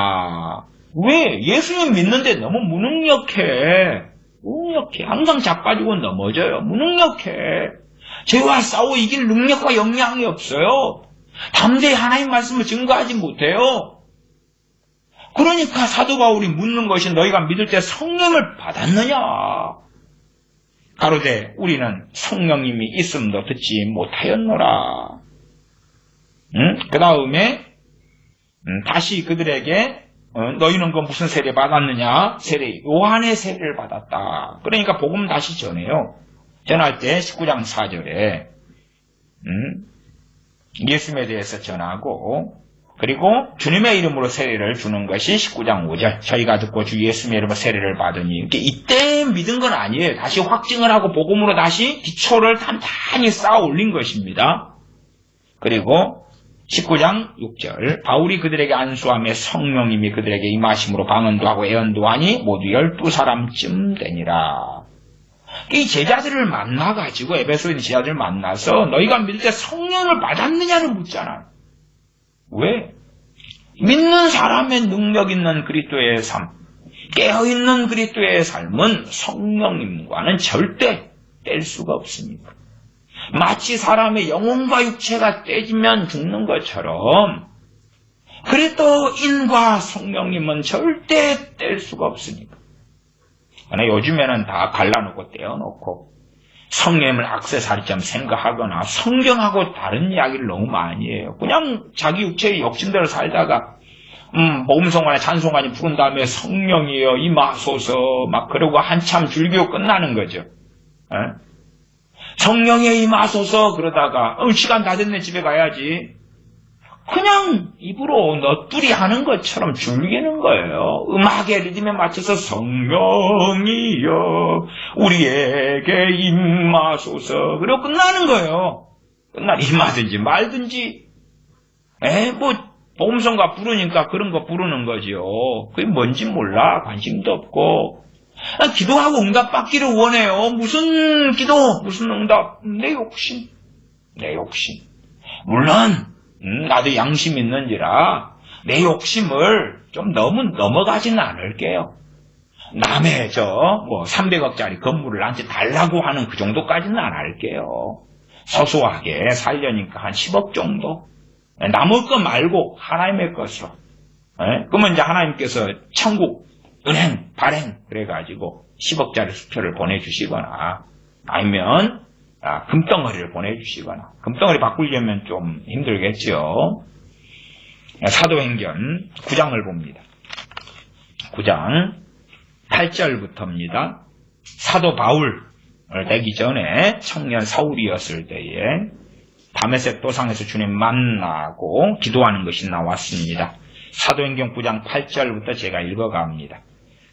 왜? 예수님 믿는데 너무 무능력해. 항상 자빠지고 넘어져요. 무능력해. 죄와 싸워 이길 능력과 역량이 없어요. 담대히 하나님 말씀을 증거하지 못해요. 그러니까 사도 바울이 묻는 것이 너희가 믿을 때 성령을 받았느냐. 가로되 우리는 성령님이 있음도 듣지 못하였노라. 그 다음에 다시 그들에게 너희는 그 무슨 세례 받았느냐? 요한의 세례를 받았다. 그러니까 복음 다시 전해요. 전할 때 19장 4절에 예수님에 대해서 전하고, 그리고 주님의 이름으로 세례를 주는 것이 19장 5절. 저희가 듣고 주 예수님의 이름으로 세례를 받으니. 이때 믿은 건 아니에요. 다시 확증을 하고 복음으로 다시 기초를 단단히 쌓아 올린 것입니다. 그리고 19장 6절. 바울이 그들에게 안수하며 성령님이 그들에게 임하심으로 방언도 하고 예언도 하니 모두 12사람쯤 되니라. 이 제자들을 만나가지고, 에베소에 있는 제자들을 만나서 너희가 믿을 때 성령을 받았느냐를 묻잖아요. 왜? 믿는 사람의 능력 있는 그리스도의 삶, 깨어있는 그리스도의 삶은 성령님과는 절대 뗄 수가 없습니다. 마치 사람의 영혼과 육체가 떼지면 죽는 것처럼 그리스도인과 성령님은 절대 뗄 수가 없으니까. 그러나 요즘에는 다 갈라놓고 떼어놓고 성령님을 액세서리처럼 생각하거나 성경하고 다른 이야기를 너무 많이 해요. 그냥 자기 육체의 욕심대로 살다가 복음성관에 찬송가니 부른 다음에 성령이여 임하소서 막 그러고 한참 줄기고 끝나는 거죠. 성령에 임하소서 그러다가 시간 다 됐네 집에 가야지. 그냥 입으로 너뚜리 하는 것처럼 즐기는 거예요. 음악의 리듬에 맞춰서 성령이여 우리에게 임하소서 그리고 끝나는 거예요. 끝날 임하든지 말든지. 복음성가 부르니까 그런 거 부르는 거죠. 그게 뭔지 몰라. 관심도 없고. 기도하고 응답받기를 원해요. 무슨 기도, 무슨 응답? 내 욕심. 물론 나도 양심 있는지라 내 욕심을 좀 너무 넘어가지는 않을게요. 남의 300억짜리 건물을 나한테 달라고 하는 그 정도까지는 안 할게요. 소소하게 살려니까 한 10억 정도. 남의 것 말고 하나님의 것으로. 그러면 이제 하나님께서 천국, 은행, 발행 그래가지고 10억짜리 수표를 보내주시거나 아니면 금덩어리를 보내주시거나. 금덩어리 바꾸려면 좀 힘들겠죠. 사도행전 9장을 봅니다. 9장 8절부터입니다. 사도 바울을 되기 전에 청년 사울이었을 때에 다메섹 도상에서 주님 만나고 기도하는 것이 나왔습니다. 사도행전 9장 8절부터 제가 읽어갑니다.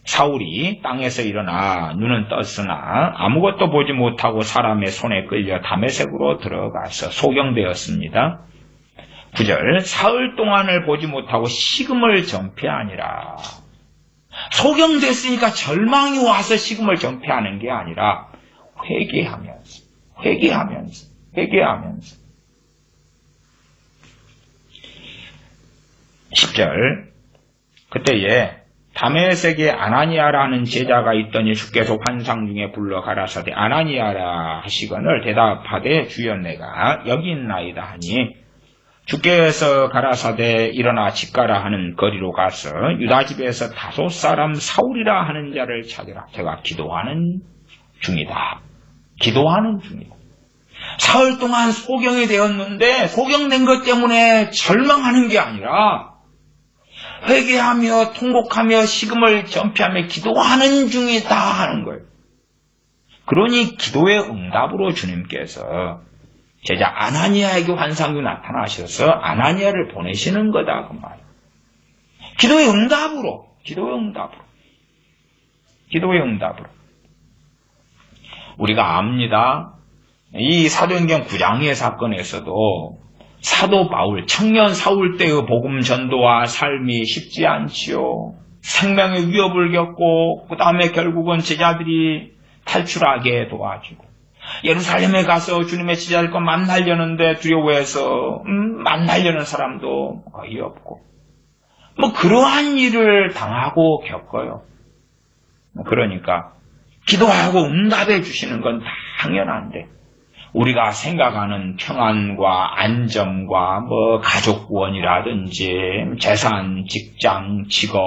사울이 땅에서 일어나 눈은 떴으나 아무것도 보지 못하고 사람의 손에 끌려 다메섹으로 들어가서 소경되었습니다. 9절 사흘 동안을 보지 못하고 식음을 전폐하니라. 소경됐으니까 절망이 와서 식음을 전폐하는 게 아니라 회개하면서 10절 그때에 다메섹에 아나니아라는 제자가 있더니 주께서 환상 중에 불러 가라사대 아나니아라 하시거늘 대답하되 주여 내가 여기 있나이다 하니 주께서 가라사대 일어나 집 가라 하는 거리로 가서 유다 집에서 5사람 사울이라 하는 자를 찾으라. 제가 기도하는 중이다. 사흘 동안 소경이 되었는데 소경된 것 때문에 절망하는 게 아니라 회개하며 통곡하며 식음을 전폐하며 기도하는 중이다 하는 거예요. 그러니 기도의 응답으로 주님께서 제자 아나니아에게 환상이 나타나셔서 아나니아를 보내시는 거다 그 말이에요. 기도의 응답으로. 우리가 압니다. 이 사도행전 9장의 사건에서도 사도 바울, 청년 사울 때의 복음 전도와 삶이 쉽지 않지요. 생명의 위협을 겪고 그 다음에 결국은 제자들이 탈출하게 도와주고, 예루살렘에 가서 주님의 제자들과 만나려는데 두려워해서 만나려는 사람도 거의 없고, 그러한 일을 당하고 겪어요. 그러니까 기도하고 응답해 주시는 건 당연한데, 우리가 생각하는 평안과 안정과 가족 구원이라든지 재산, 직장, 직업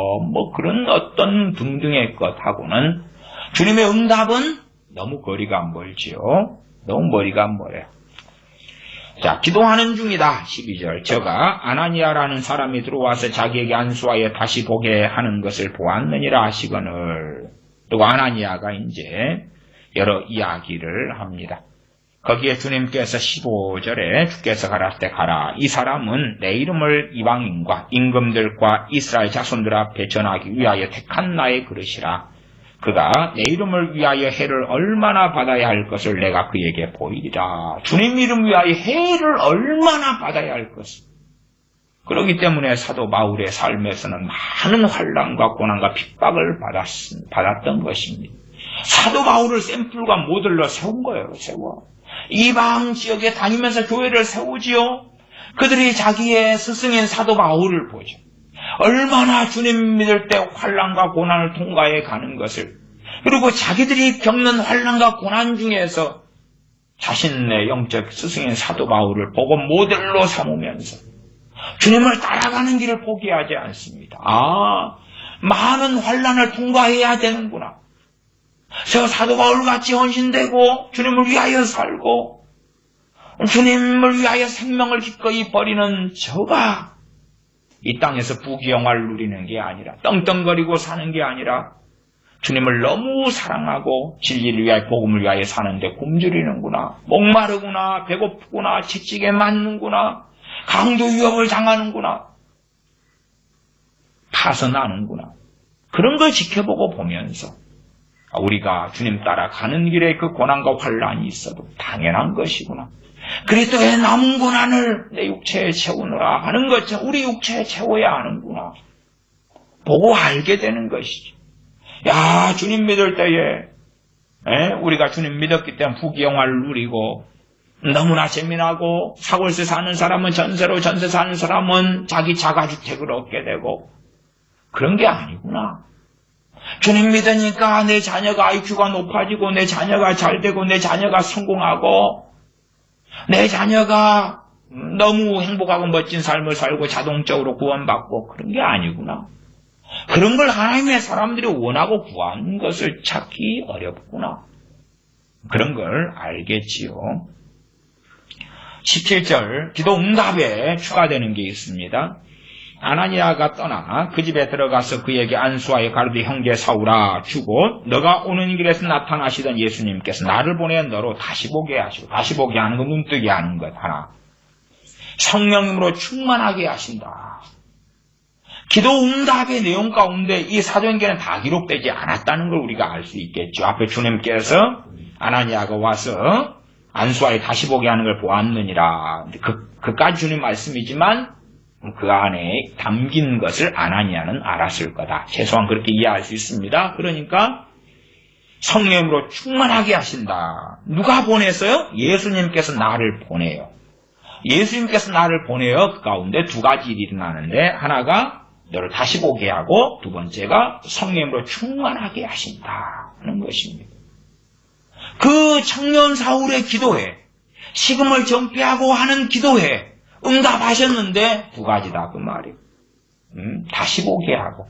그런 어떤 등등의 것하고는 주님의 응답은 너무 거리가 멀지요. 너무 머리가 멀어요. 자, 기도하는 중이다. 12절. 저가 아나니아라는 사람이 들어와서 자기에게 안수하여 다시 보게 하는 것을 보았느니라 하시거늘. 또 아나니아가 이제 여러 이야기를 합니다. 거기에 주님께서 15절에 주께서 가라사대 가라. 이 사람은 내 이름을 이방인과 임금들과 이스라엘 자손들 앞에 전하기 위하여 택한 나의 그릇이라. 그가 내 이름을 위하여 해를 얼마나 받아야 할 것을 내가 그에게 보이리라. 주님 이름 위하여 해를 얼마나 받아야 할 것을. 그렇기 때문에 사도 바울의 삶에서는 많은 환난과 고난과 핍박을 받았던 것입니다. 사도 바울을 샘플과 모델로 세운 거예요. 세워. 이방 지역에 다니면서 교회를 세우지요. 그들이 자기의 스승인 사도 바울을 보죠. 얼마나 주님 믿을 때 환난과 고난을 통과해 가는 것을, 그리고 자기들이 겪는 환난과 고난 중에서 자신의 영적 스승인 사도 바울을 보고 모델로 삼으면서 주님을 따라가는 길을 포기하지 않습니다. 많은 환난을 통과해야 되는구나. 저 사도 바울같이 헌신되고 주님을 위하여 살고 주님을 위하여 생명을 기꺼이 버리는 저가 이 땅에서 부귀영화를 누리는 게 아니라, 떵떵거리고 사는 게 아니라 주님을 너무 사랑하고 진리를 위하여 복음을 위하여 사는데 굶주리는구나, 목마르구나, 배고프구나, 채찍에 맞는구나, 강도 위협을 당하는구나, 파선하는구나. 그런 걸 지켜보고 보면서 우리가 주님 따라 가는 길에 그 고난과 환난이 있어도 당연한 것이구나. 그리스도의 남은 고난을 내 육체에 채우느라 하는 것처럼 우리 육체에 채워야 하는구나. 보고 알게 되는 것이지. 야, 주님 믿을 때에 우리가 주님 믿었기 때문에 부귀영화를 누리고 너무나 재미나고, 사골세 사는 사람은 전세로, 전세 사는 사람은 자기 자가주택을 얻게 되고, 그런 게 아니구나. 주님 믿으니까 내 자녀가 IQ가 높아지고, 내 자녀가 잘되고, 내 자녀가 성공하고, 내 자녀가 너무 행복하고 멋진 삶을 살고 자동적으로 구원받고, 그런 게 아니구나. 그런 걸 하나님의 사람들이 원하고 구하는 것을 찾기 어렵구나. 그런 걸 알겠지요. 17절 기도 응답에 추가되는 게 있습니다. 아나니아가 떠나 그 집에 들어가서 그에게 안수하여 가르디 형제 사울아, 주고 너가 오는 길에서 나타나시던 예수님께서 나를 보내 너로 다시 보게 하시고, 다시 보게 하는 것, 눈뜨게 하는 것 하나, 성령님으로 충만하게 하신다. 기도 응답의 내용 가운데 이 사도행전은 다 기록되지 않았다는 걸 우리가 알 수 있겠죠. 앞에 주님께서 아나니아가 와서 안수하여 다시 보게 하는 걸 보았느니라. 그까지 주님 말씀이지만 그 안에 담긴 것을 아나니아는 알았을 거다. 최소한 그렇게 이해할 수 있습니다. 그러니까 성령으로 충만하게 하신다. 누가 보내서요? 예수님께서 나를 보내요. 예수님께서 나를 보내요. 그 가운데 두 가지 일이 일어나는데, 하나가 너를 다시 보게 하고, 두 번째가 성령으로 충만하게 하신다 하는 것입니다. 그 청년 사울의 기도에, 식음을 정피하고 하는 기도에 응답하셨는데 두 가지다 그 말이에요. 다시 보게 하고,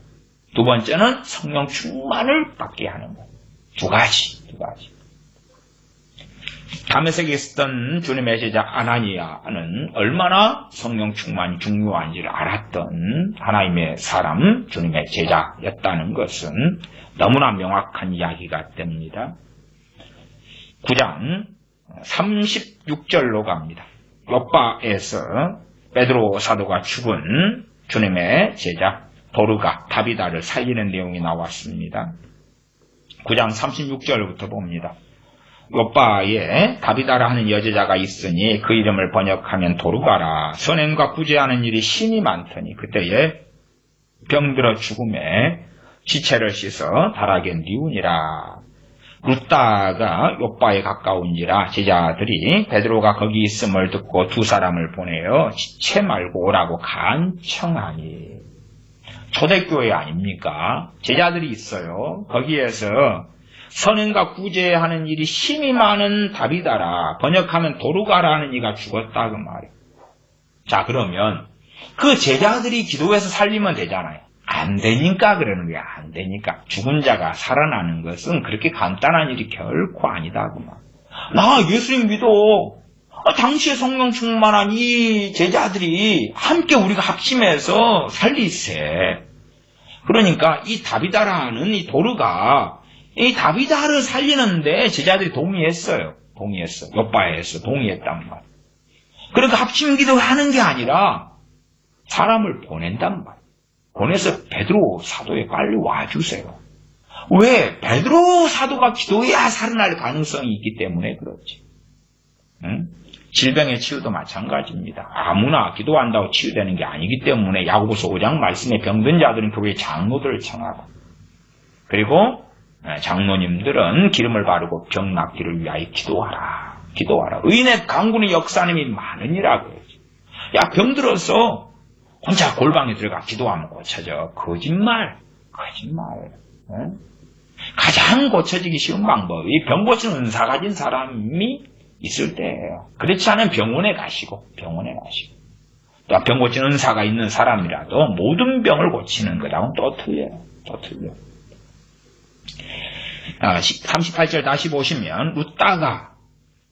두 번째는 성령 충만을 받게 하는 것. 두 가지. 다메섹에 있었던 주님의 제자 아나니아는 얼마나 성령 충만이 중요한지를 알았던 하나님의 사람, 주님의 제자였다는 것은 너무나 명확한 이야기가 됩니다. 9장 36절로 갑니다. 요빠에서 베드로 사도가 죽은 주님의 제자 도르가 다비다를 살리는 내용이 나왔습니다. 9장 36절부터 봅니다. 요빠에 다비다라 하는 여제자가 있으니 그 이름을 번역하면 도르가라. 선행과 구제하는 일이 신이 많더니 그때에 병들어 죽음에 시체를 씻어 다락에 뉘우니라. 룻다가 욥바에 가까운지라 제자들이 베드로가 거기 있음을 듣고 두 사람을 보내어 지체 말고 오라고 간청하니. 초대교회 아닙니까? 제자들이 있어요. 거기에서 선행과 구제하는 일이 힘이 많은 다비다라, 번역하면 도루가라는 이가 죽었다 그 말이에요. 자, 그러면 그 제자들이 기도해서 살리면 되잖아요. 안 되니까 그러는 거야. 안 되니까. 죽은 자가 살아나는 것은 그렇게 간단한 일이 결코 아니다 그 말. 나 예수님 믿어. 당시에 성령 충만한 이 제자들이 함께 우리가 합심해서 살리세. 그러니까 이 다비다라는 이 도르가 이 다비다를 살리는데 제자들이 동의했어요. 욥바에서 동의했단 말. 그러니까 합심 기도하는 게 아니라 사람을 보낸단 말. 보내서 베드로 사도에 빨리 와주세요. 왜? 베드로 사도가 기도해야 살아날 가능성이 있기 때문에 그렇지. 응? 질병의 치유도 마찬가지입니다. 아무나 기도한다고 치유되는 게 아니기 때문에 야고보서 5장 말씀에 병든 자들은 교회 장로들을 청하고, 그리고 장로님들은 기름을 바르고 병 낫기를 위하여 기도하라. 의인의 강군의 역사님이 많으니라 그러지. 야, 병들어서 혼자 골방에 들어가 기도하면 고쳐져. 거짓말. 응? 가장 고쳐지기 쉬운 방법이 병 고치는 은사 가진 사람이 있을 때예요. 그렇지 않으면 병원에 가시고. 또 병 고치는 은사가 있는 사람이라도 모든 병을 고치는 거라고는 또 틀려요. 38절 다시 보시면 룻다가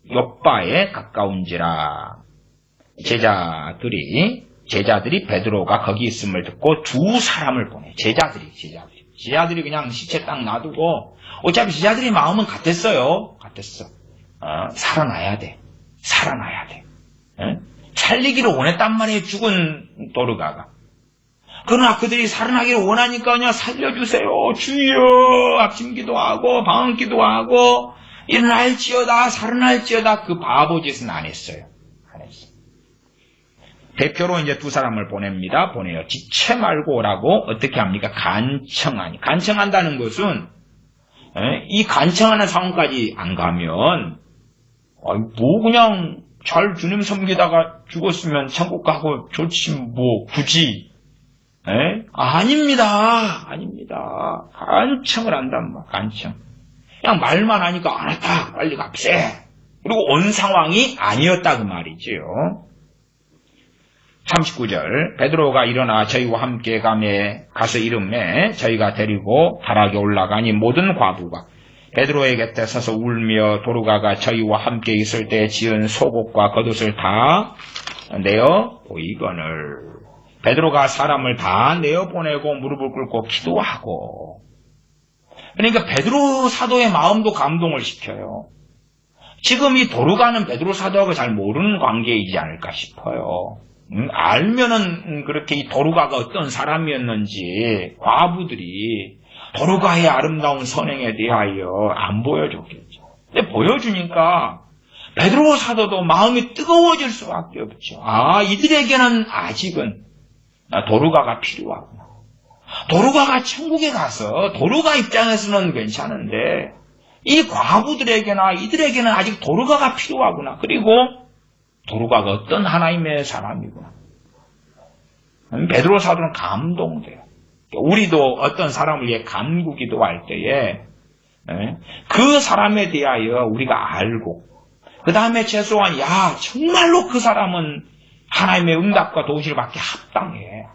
욥바에 가까운지라. 제자들이 베드로가 거기 있음을 듣고 두 사람을 보내. 제자들이 그냥 시체 딱 놔두고, 어차피 제자들이 마음은 같았어. 살아나야 돼. 에? 살리기를 원했단 말이에요. 죽은 도르가가. 그러나 그들이 살아나기를 원하니까 그냥 살려주세요. 주여. 합심기도 하고 방언기도 하고 일어날지어다 살아날지어다. 그 바보 짓은 안 했어요. 대표로 이제 두 사람을 보내요. 지체 말고 오라고 어떻게 합니까? 간청한다는 것은 이 간청하는 상황까지 안 가면 그냥 잘 주님 섬기다가 죽었으면 천국 가고 좋지 굳이. 아닙니다. 간청을 한단 말. 간청. 그냥 말만 하니까 안 왔다. 빨리 갑세. 그리고 온 상황이 아니었다 그 말이지요. 39절 베드로가 일어나 저희와 함께 가서 이름에 저희가 데리고 다락에 올라가니 모든 과부가 베드로의 곁에 서서 울며 도르가가 저희와 함께 있을 때 지은 속옷과 겉옷을 다 내어 보이거늘. 베드로가 사람을 다 내어보내고 무릎을 꿇고 기도하고. 그러니까 베드로 사도의 마음도 감동을 시켜요. 지금 이 도르가는 베드로 사도하고 잘 모르는 관계이지 않을까 싶어요. 알면은 그렇게 이 도르가가 어떤 사람이었는지 과부들이 도르가의 아름다운 선행에 대하여 안 보여줬겠죠. 근데 보여주니까 베드로 사도도 마음이 뜨거워질 수밖에 없죠. 이들에게는 아직은 도르가가 필요하구나. 도르가가 천국에 가서 도르가 입장에서는 괜찮은데 이 과부들에게나 이들에게는 아직 도르가가 필요하구나. 그리고 도르가가 어떤 하나님의 사람이구나. 베드로 사도는 감동돼요. 우리도 어떤 사람을 위해 간구 기도할 때에 그 사람에 대하여 우리가 알고 그 다음에 최소한 정말로 그 사람은 하나님의 응답과 도우시를 받기 합당해.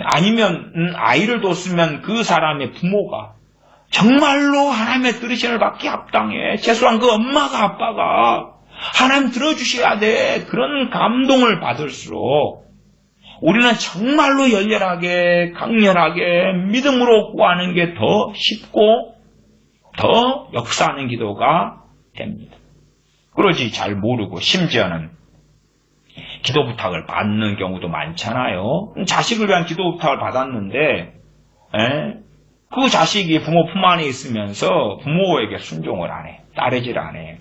아니면 아이를 뒀으면 그 사람의 부모가 정말로 하나님의 들으심을 받기 합당해. 최소한 그 엄마가 아빠가 하나님 들어주셔야 돼. 그런 감동을 받을수록 우리는 정말로 열렬하게 강렬하게 믿음으로 구하는 게 더 쉽고 더 역사하는 기도가 됩니다. 그러지 잘 모르고 심지어는 기도 부탁을 받는 경우도 많잖아요. 자식을 위한 기도 부탁을 받았는데 그 자식이 부모 품 안에 있으면서 부모에게 순종을 안 해. 따르질 안 해.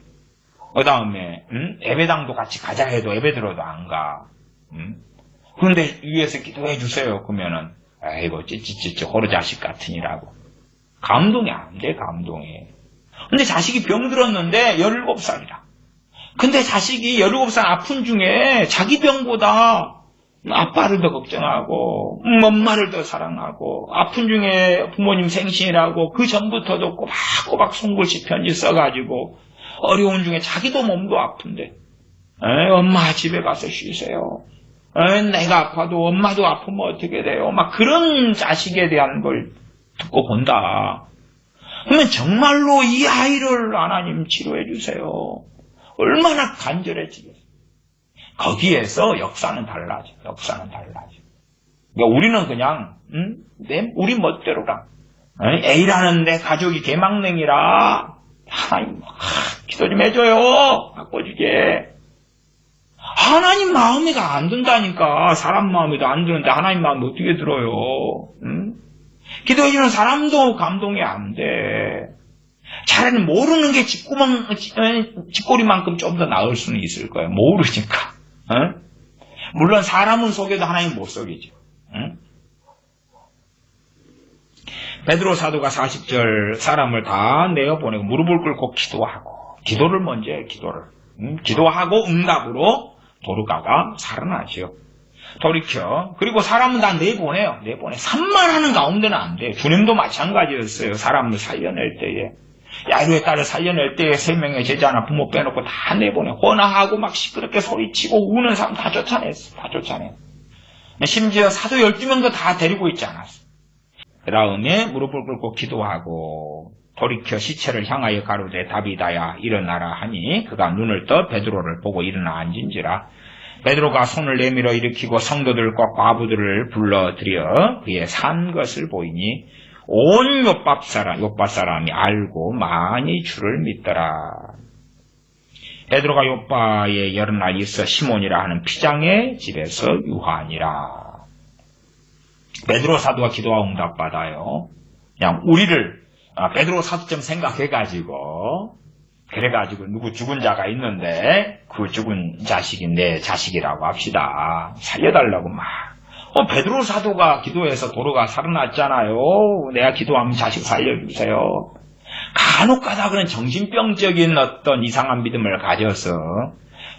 그 다음에 예배당도 같이 가자 해도 예배 들어도 안 가. 그런데 위에서 기도해 주세요. 그러면은 아이고 찌찌찌찌 호르 자식 같으니라고. 감동이 안 돼, 감동이. 근데 자식이 병들었는데 17살이라. 근데 자식이 17살 아픈 중에 자기 병보다 아빠를 더 걱정하고 엄마를 더 사랑하고 아픈 중에 부모님 생신이라고 그 전부터도 꼬박꼬박 손글씨 편지 써가지고 어려운 중에 자기도 몸도 아픈데 엄마 집에 가서 쉬세요. 내가 아파도 엄마도 아프면 어떻게 돼요? 막 그런 자식에 대한 걸 듣고 본다. 그러면 정말로 이 아이를 하나님 치료해 주세요. 얼마나 간절해지겠어요. 거기에서 역사는 달라져. 역사는 달라져. 그러니까 우리는 그냥 우리 멋대로라. A라는 내 가족이 개망냉이라 하나님 기도 좀 해줘요. 바꿔주게. 하나님 마음이가 안 든다니까. 사람 마음이도 안 드는데 하나님 마음이 어떻게 들어요? 기도해주는 사람도 감동이 안 돼. 차라리 모르는 게 쥐꼬리만큼 좀 더 나을 수는 있을 거예요. 모르니까. 물론 사람은 속여도 하나님 못 속이죠. 베드로 사도가 40절 사람을 다 내어보내고 무릎을 꿇고 기도하고 기도를 먼저 해. 기도하고 응답으로 도르가가 살아나죠. 돌이켜. 그리고 사람은 다 내보내요. 산만하는 가운데는 안 돼. 주님도 마찬가지였어요. 사람을 살려낼 때에. 야이로의 딸을 살려낼 때에 3명의 제자나 부모 빼놓고 다 내보내. 헌화하고 막 시끄럽게 소리치고 우는 사람 다 쫓아냈어. 심지어 사도 12명도 다 데리고 있지 않았어. 그 다음에 무릎을 꿇고 기도하고 돌이켜 시체를 향하여 가로되 다비다야 일어나라 하니 그가 눈을 떠 베드로를 보고 일어나 앉은지라. 베드로가 손을 내밀어 일으키고 성도들과 과부들을 불러들여 그의 산 것을 보이니 온 요파 사람이 알고 많이 주를 믿더라. 베드로가 요파에 여러 날 있어 시몬이라 하는 피장의 집에서 유하니라. 베드로 사도가 기도와 응답받아요. 그냥 우리를 베드로 사도점 생각해가지고 그래가지고 누구 죽은 자가 있는데 그 죽은 자식이 내 자식이라고 합시다. 살려달라고 막. 베드로 사도가 기도해서 도로가 살아났잖아요. 내가 기도하면 자식 살려주세요. 간혹 가다 그런 정신병적인 어떤 이상한 믿음을 가져서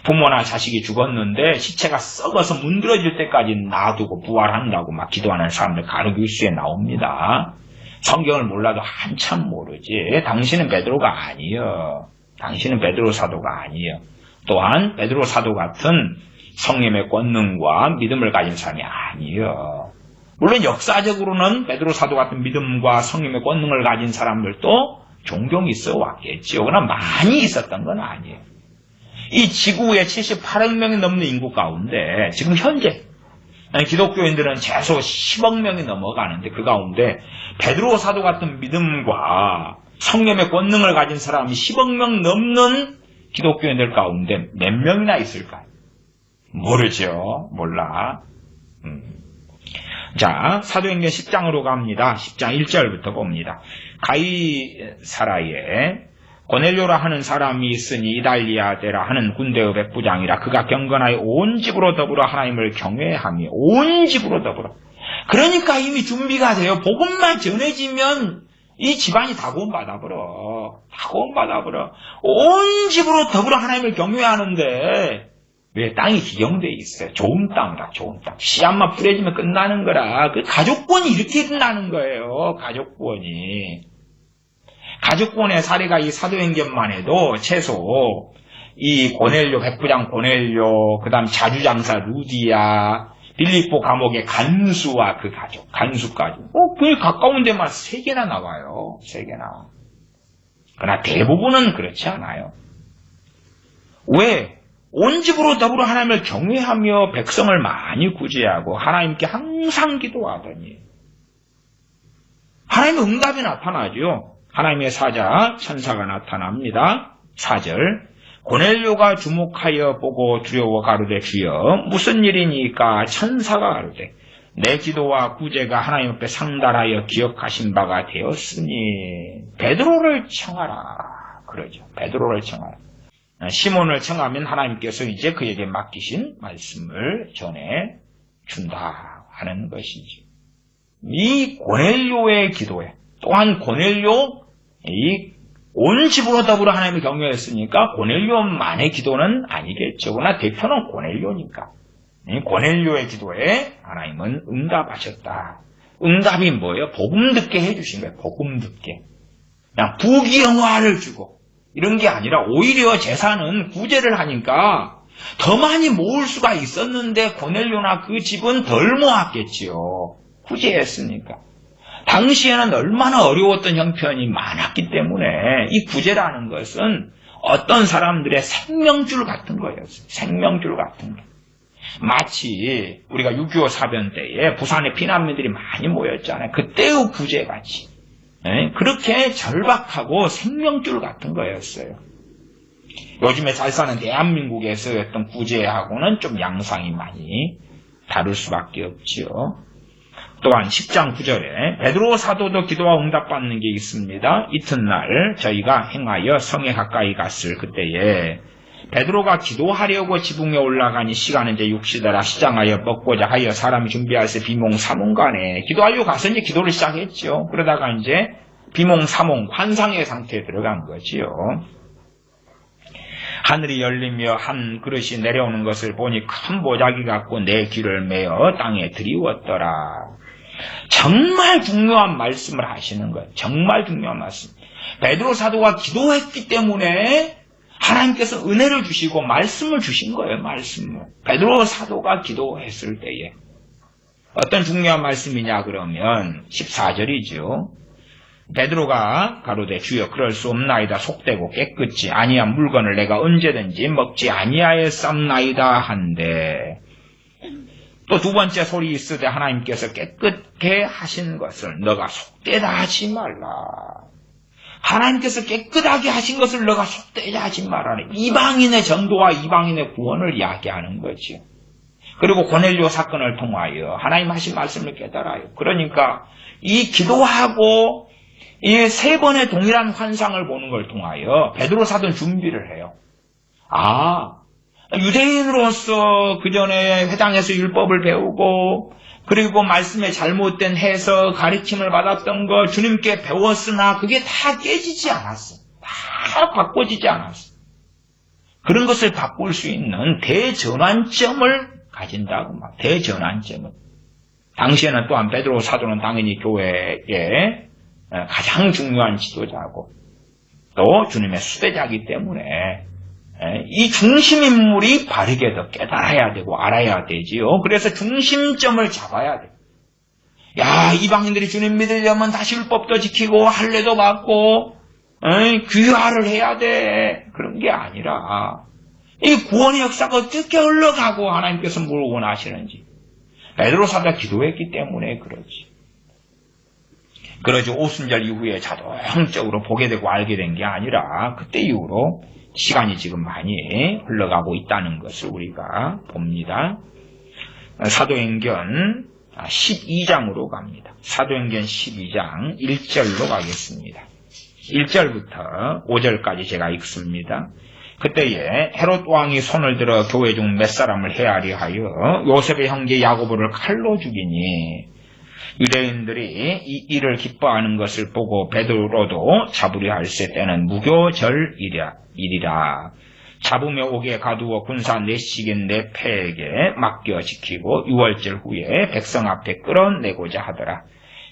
부모나 자식이 죽었는데 시체가 썩어서 문드러질 때까지 놔두고 부활한다고 막 기도하는 사람들 간혹 뉴스에 나옵니다. 성경을 몰라도 한참 모르지. 당신은 베드로가 아니여. 당신은 베드로 사도가 아니여. 또한 베드로 사도 같은 성령의 권능과 믿음을 가진 사람이 아니여. 물론 역사적으로는 베드로 사도 같은 믿음과 성령의 권능을 가진 사람들도 종종 있어 왔겠지요. 그러나 많이 있었던 건 아니에요. 이 지구에 78억 명이 넘는 인구 가운데 지금 현재 기독교인들은 최소 10억 명이 넘어가는데 그 가운데 베드로 사도 같은 믿음과 성령의 권능을 가진 사람이 10억 명 넘는 기독교인들 가운데 몇 명이나 있을까요? 모르죠. 몰라. 자, 사도행전 10장으로 갑니다. 10장 1절부터 봅니다. 가이사라에 고넬료라 하는 사람이 있으니 이달리아데라 하는 군대의 백부장이라. 그가 경건하여 온 집으로 더불어 하나님을 경외하며 온 집으로 더불어. 그러니까 이미 준비가 돼요. 복음만 전해지면 이 집안이 다 구원받아버려. 온 집으로 더불어 하나님을 경외하는데 왜 땅이 기경돼 있어요? 좋은 땅이라, 좋은 땅. 씨앗만 뿌려지면 끝나는 거라. 그 가족권이 이렇게 끝나는 거예요. 가족권의 사례가 이 사도행전만 해도 최소 이 고넬료, 백부장 고넬료, 그 다음 자주장사 루디아, 빌립보 감옥의 간수와 그 간수까지. 그 가까운 데만 3개나 나와요. 3개나. 그러나 대부분은 그렇지 않아요. 왜? 온 집으로 더불어 하나님을 경외하며 백성을 많이 구제하고 하나님께 항상 기도하더니 하나님의 응답이 나타나죠. 하나님의 사자 천사가 나타납니다. 4절 고넬료가 주목하여 보고 두려워 가로되 주여 무슨 일이니까. 천사가 가로되 내 기도와 구제가 하나님 앞에 상달하여 기억하신 바가 되었으니 베드로를 청하라. 그러죠. 베드로를 청하라. 시몬을 청하면 하나님께서 이제 그에게 맡기신 말씀을 전해 준다 하는 것이죠. 이 고넬료의 기도에 또한 고넬료, 온 집으로 더불어 하나님을 경외했으니까 고넬료만의 기도는 아니겠죠. 그러나 대표는 고넬료니까. 고넬료의 기도에 하나님은 응답하셨다. 응답이 뭐예요? 복음 듣게 해주신 거예요. 복음 듣게. 그냥 부귀영화를 주고 이런 게 아니라 오히려 제사는 구제를 하니까 더 많이 모을 수가 있었는데 고넬료나 그 집은 덜 모았겠지요. 구제했으니까. 당시에는 얼마나 어려웠던 형편이 많았기 때문에 이 구제라는 것은 어떤 사람들의 생명줄 같은 거였어요. 생명줄 같은 거. 마치 우리가 6.25 사변 때에 부산에 피난민들이 많이 모였잖아요. 그때의 구제같이. 그렇게 절박하고 생명줄 같은 거였어요. 요즘에 잘 사는 대한민국에서였던 구제하고는 좀 양상이 많이 다를 수밖에 없지요. 또한 10장 9절에 베드로 사도도 기도와 응답받는 게 있습니다. 이튿날 저희가 행하여 성에 가까이 갔을 그때에 베드로가 기도하려고 지붕에 올라가니 시간은 이제 6시더라. 시장하여 먹고자 하여 사람이 준비할세 비몽사몽간에 기도하려고 가서 이제 기도를 시작했죠. 그러다가 이제 비몽사몽 환상의 상태에 들어간 거지요. 하늘이 열리며 한 그릇이 내려오는 것을 보니 큰 보자기 같고 내 귀를 메어 땅에 들이웠더라. 정말 중요한 말씀을 하시는 거예요. 정말 중요한 말씀. 베드로 사도가 기도했기 때문에 하나님께서 은혜를 주시고 말씀을 주신 거예요. 말씀을. 베드로 사도가 기도했을 때에 어떤 중요한 말씀이냐 그러면 14절이죠. 베드로가 가로되 주여 그럴 수 없나이다. 속되고 깨끗지 아니한 물건을 내가 언제든지 먹지 아니하였삼나이다 한데 또 두 번째 소리 있으되 하나님께서 깨끗게 하신 것을 너가 속되다 하지 말라. 하나님께서 깨끗하게 하신 것을 너가 속되게 하지 말라. 이방인의 전도와 이방인의 구원을 이야기하는 거죠. 그리고 고넬료 사건을 통하여 하나님 하신 말씀을 깨달아요. 그러니까 이 기도하고 이 세 번의 동일한 환상을 보는 걸 통하여 베드로 사도는 준비를 해요. 유대인으로서 그 전에 회당에서 율법을 배우고 그리고 말씀의 잘못된 해석, 가르침을 받았던 거 주님께 배웠으나 그게 다 깨지지 않았어. 다 바꿔지지 않았어. 그런 것을 바꿀 수 있는 대전환점을 가진다고 막 대전환점을. 당시에는 또한 베드로 사도는 당연히 교회의 가장 중요한 지도자고 또 주님의 수배자이기 때문에 이 중심인물이 바르게 더 깨달아야 되고 알아야 되지요. 그래서 중심점을 잡아야 돼요. 이방인들이 주님 믿으려면 다시 율법도 지키고 할례도 받고 귀화를 해야 돼. 그런 게 아니라 이 구원의 역사가 어떻게 흘러가고 하나님께서 뭘 원하시는지 베드로 사도가 기도했기 때문에 그렇지. 그러지 오순절 이후에 자동적으로 보게 되고 알게 된 게 아니라 그때 이후로 시간이 지금 많이 흘러가고 있다는 것을 우리가 봅니다. 사도행전 12장으로 갑니다. 사도행전 12장 1절로 가겠습니다. 1절부터 5절까지 제가 읽습니다. 그때에 헤롯 왕이 손을 들어 교회 중 몇 사람을 헤아리 하여 요셉의 형제 야고보를 칼로 죽이니 유대인들이 이 일을 기뻐하는 것을 보고 베드로도 잡으려 할세 때는 무교절이리라. 잡으며 옥에 가두어 군사 내식인 내 패에게 맡겨 지키고 6월절 후에 백성 앞에 끌어내고자 하더라.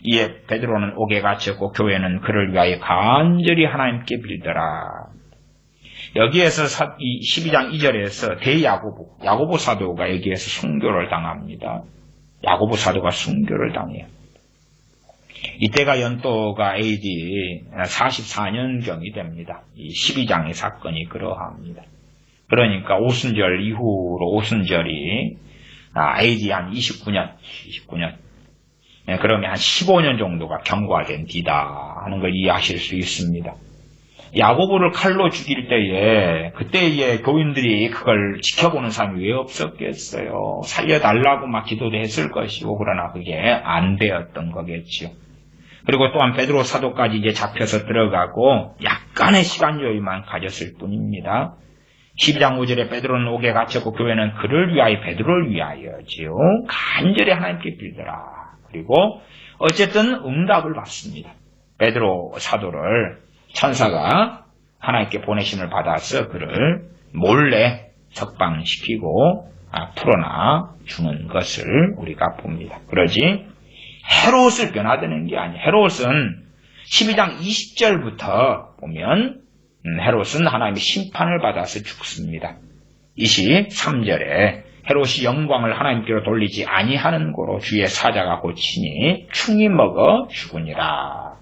이에 베드로는 옥에 갇혔고 교회는 그를 위하여 간절히 하나님께 빌더라. 여기에서 12장 2절에서 야고보 사도가 여기에서 순교를 당합니다. 야고보 사도가 순교를 당해요. 이때가 연도가 AD 44년경이 됩니다. 이 12장의 사건이 그러합니다. 그러니까 오순절 이후로 오순절이 AD 한 29년. 그러면 한 15년 정도가 경과된 뒤다 하는 걸 이해하실 수 있습니다. 야고보를 칼로 죽일 때에 그때의 교인들이 그걸 지켜보는 사람이 왜 없었겠어요. 살려달라고 막 기도도 했을 것이고 그러나 그게 안 되었던 거겠죠. 그리고 또한 베드로 사도까지 이제 잡혀서 들어가고 약간의 시간 여유만 가졌을 뿐입니다. 12장 5절에 베드로는 옥에 갇혔고 교회는 그를 위하여 베드로를 위하여지요. 간절히 하나님께 빌더라. 그리고 어쨌든 응답을 받습니다. 베드로 사도를 천사가 하나님께 보내심을 받아서 그를 몰래 석방시키고 풀어놔 주는 것을 우리가 봅니다. 그러지 헤롯을 변화되는 게 아니에요. 헤롯은 12장 20절부터 보면 헤롯은 하나님의 심판을 받아서 죽습니다. 23절에 헤롯이 영광을 하나님께로 돌리지 아니하는 고로 주의 사자가 고치니 충이 먹어 죽으니라.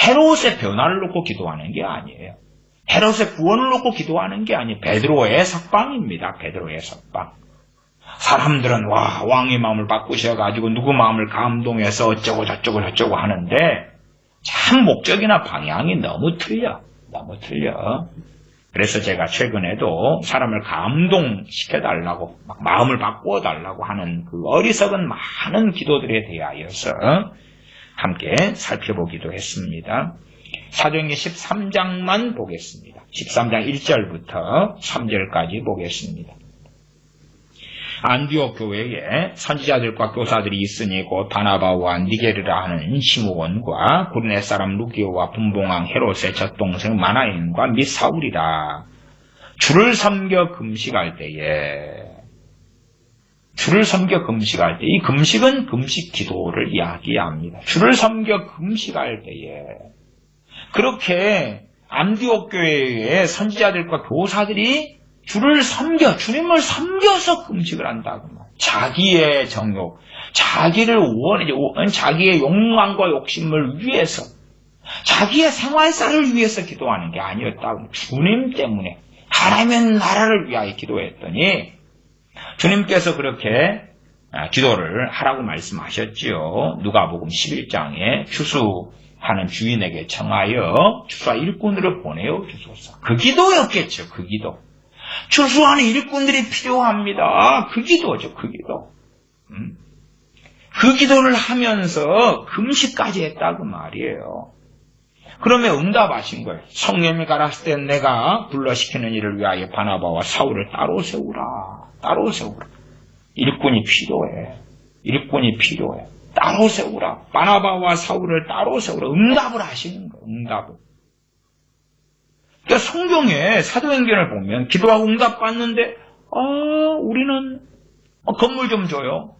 헤롯의 변화를 놓고 기도하는 게 아니에요. 헤롯의 구원을 놓고 기도하는 게 아니에요. 베드로의 석방입니다. 베드로의 석방. 사람들은 왕의 마음을 바꾸셔가지고 누구 마음을 감동해서 어쩌고 저쩌고 하는데 참 목적이나 방향이 너무 틀려. 그래서 제가 최근에도 사람을 감동시켜달라고 마음을 바꾸어달라고 하는 그 어리석은 많은 기도들에 대하여서 함께 살펴보기도 했습니다. 사도행전 13장만 보겠습니다. 13장 1절부터 3절까지 보겠습니다. 안디옥 교회에 선지자들과 교사들이 있으니 곧 바나바와 니게르라 하는 시므온과 구르네 사람 루기오와 분봉왕 헤롯의 젖동생 마나인과 및 사울이라. 주를 섬겨 금식할 때에 이 금식은 금식 기도를 이야기합니다. 주를 섬겨 금식할 때에 그렇게 안디옥 교회의 선지자들과 교사들이 주님을 섬겨서 금식을 한다고. 자기의 정욕, 자기를 자기의 욕망과 욕심을 위해서, 자기의 생활사를 위해서 기도하는 게 아니었다고. 주님 때문에, 하나님의 나라를 위하여 기도했더니, 주님께서 그렇게 기도를 하라고 말씀하셨지요. 누가복음 11장에 추수하는 주인에게 청하여 추수와 일꾼으로 보내어 주소서. 그 기도였겠죠, 그 기도. 추수하는 일꾼들이 필요합니다. 그 기도죠, 그 기도. 그 기도를 하면서 금식까지 했다고 말이에요. 그러면 응답하신 거예요. 성령이 가라스 때 내가 불러시키는 일을 위하여 바나바와 사울을 따로 세우라. 일꾼이 필요해. 따로 세우라. 바나바와 사울을 따로 세우라. 응답을 하시는 거예요, 응답을. 그러니까 성경에 사도행전을 보면 기도하고 응답받는데 우리는 건물 좀 줘요.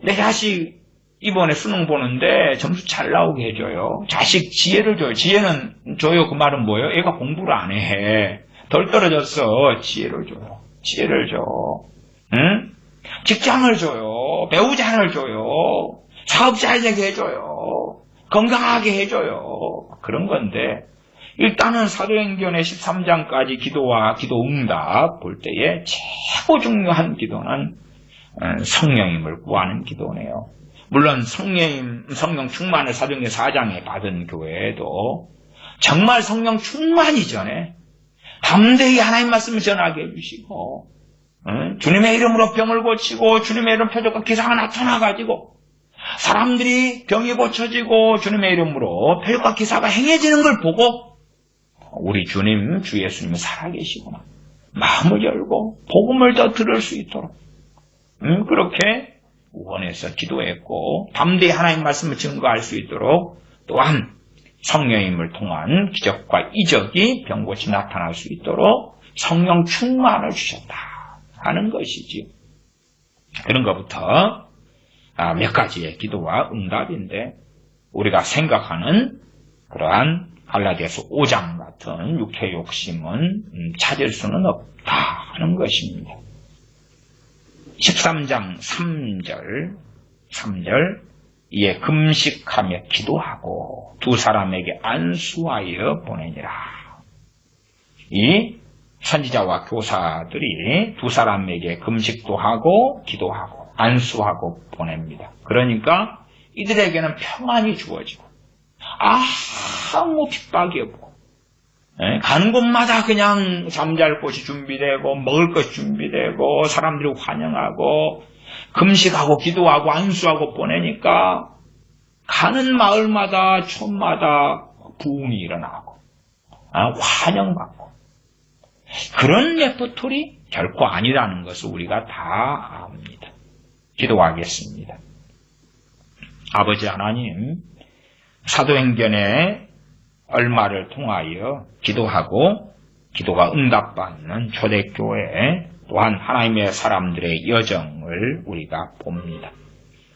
내 자식 이번에 수능 보는데 점수 잘 나오게 해줘요. 자식 지혜를 줘요. 지혜는 줘요. 그 말은 뭐예요? 애가 공부를 안 해. 덜 떨어졌어. 지혜를 줘. 응? 직장을 줘요. 배우자를 줘요. 사업 잘 되게 해줘요. 건강하게 해줘요. 그런 건데 일단은 사도행전의 13장까지 기도와 기도 응답 볼 때에 최고 중요한 기도는 성령님을 구하는 기도네요. 물론 성령 충만을 사도행전 4장에 받은 교회에도 정말 성령 충만이 전에 담대히 하나님 말씀을 전하게 해주시고 주님의 이름으로 병을 고치고 주님의 이름 표적과 기사가 나타나가지고 사람들이 병이 고쳐지고 주님의 이름으로 표적과 기사가 행해지는 걸 보고 우리 주님, 주 예수님은 살아계시구나. 마음을 열고 복음을 더 들을 수 있도록 그렇게 원해서 기도했고 담대히 하나님 말씀을 증거할 수 있도록 또한 성령님을 통한 기적과 이적이 병고치 나타날 수 있도록 성령 충만을 주셨다 하는 것이지요. 그런 것부터 몇 가지의 기도와 응답인데 우리가 생각하는 그러한 갈라디아서 5장 같은 육체 욕심은 찾을 수는 없다 하는 것입니다. 13장 3절 이에 금식하며 기도하고 두 사람에게 안수하여 보내니라. 이 선지자와 교사들이 두 사람에게 금식도 하고 기도하고 안수하고 보냅니다. 그러니까 이들에게는 평안이 주어지고 아무 핍박이 없고 가는 곳마다 그냥 잠잘 곳이 준비되고 먹을 것이 준비되고 사람들이 환영하고 금식하고 기도하고 안수하고 보내니까 가는 마을마다 촌마다 부흥이 일어나고 환영받고 그런 레퍼토리 결코 아니라는 것을 우리가 다 압니다. 기도하겠습니다. 아버지 하나님, 사도행전의 얼마를 통하여 기도하고 기도가 응답받는 초대교회 또한 하나님의 사람들의 여정을 우리가 봅니다.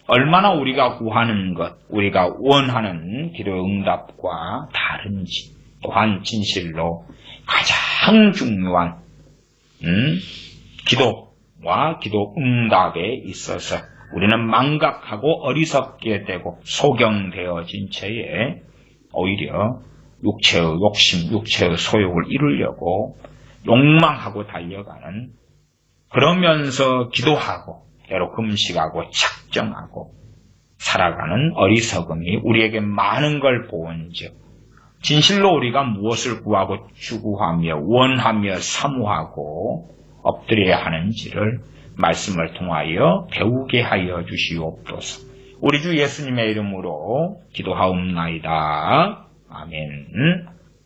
얼마나 우리가 구하는 것, 우리가 원하는 기도의 응답과 다른지 또한 진실로 가장 중요한 기도와 기도 응답에 있어서 우리는 망각하고 어리석게 되고 소경되어진 채에 오히려 육체의 욕심, 육체의 소욕을 이루려고 욕망하고 달려가는, 그러면서 기도하고 때로 금식하고 작정하고 살아가는 어리석음이 우리에게 많은 걸 보은즉 진실로 우리가 무엇을 구하고 추구하며 원하며 사모하고 엎드려야 하는지를 말씀을 통하여 배우게 하여 주시옵소서. 우리 주 예수님의 이름으로 기도하옵나이다. 아멘.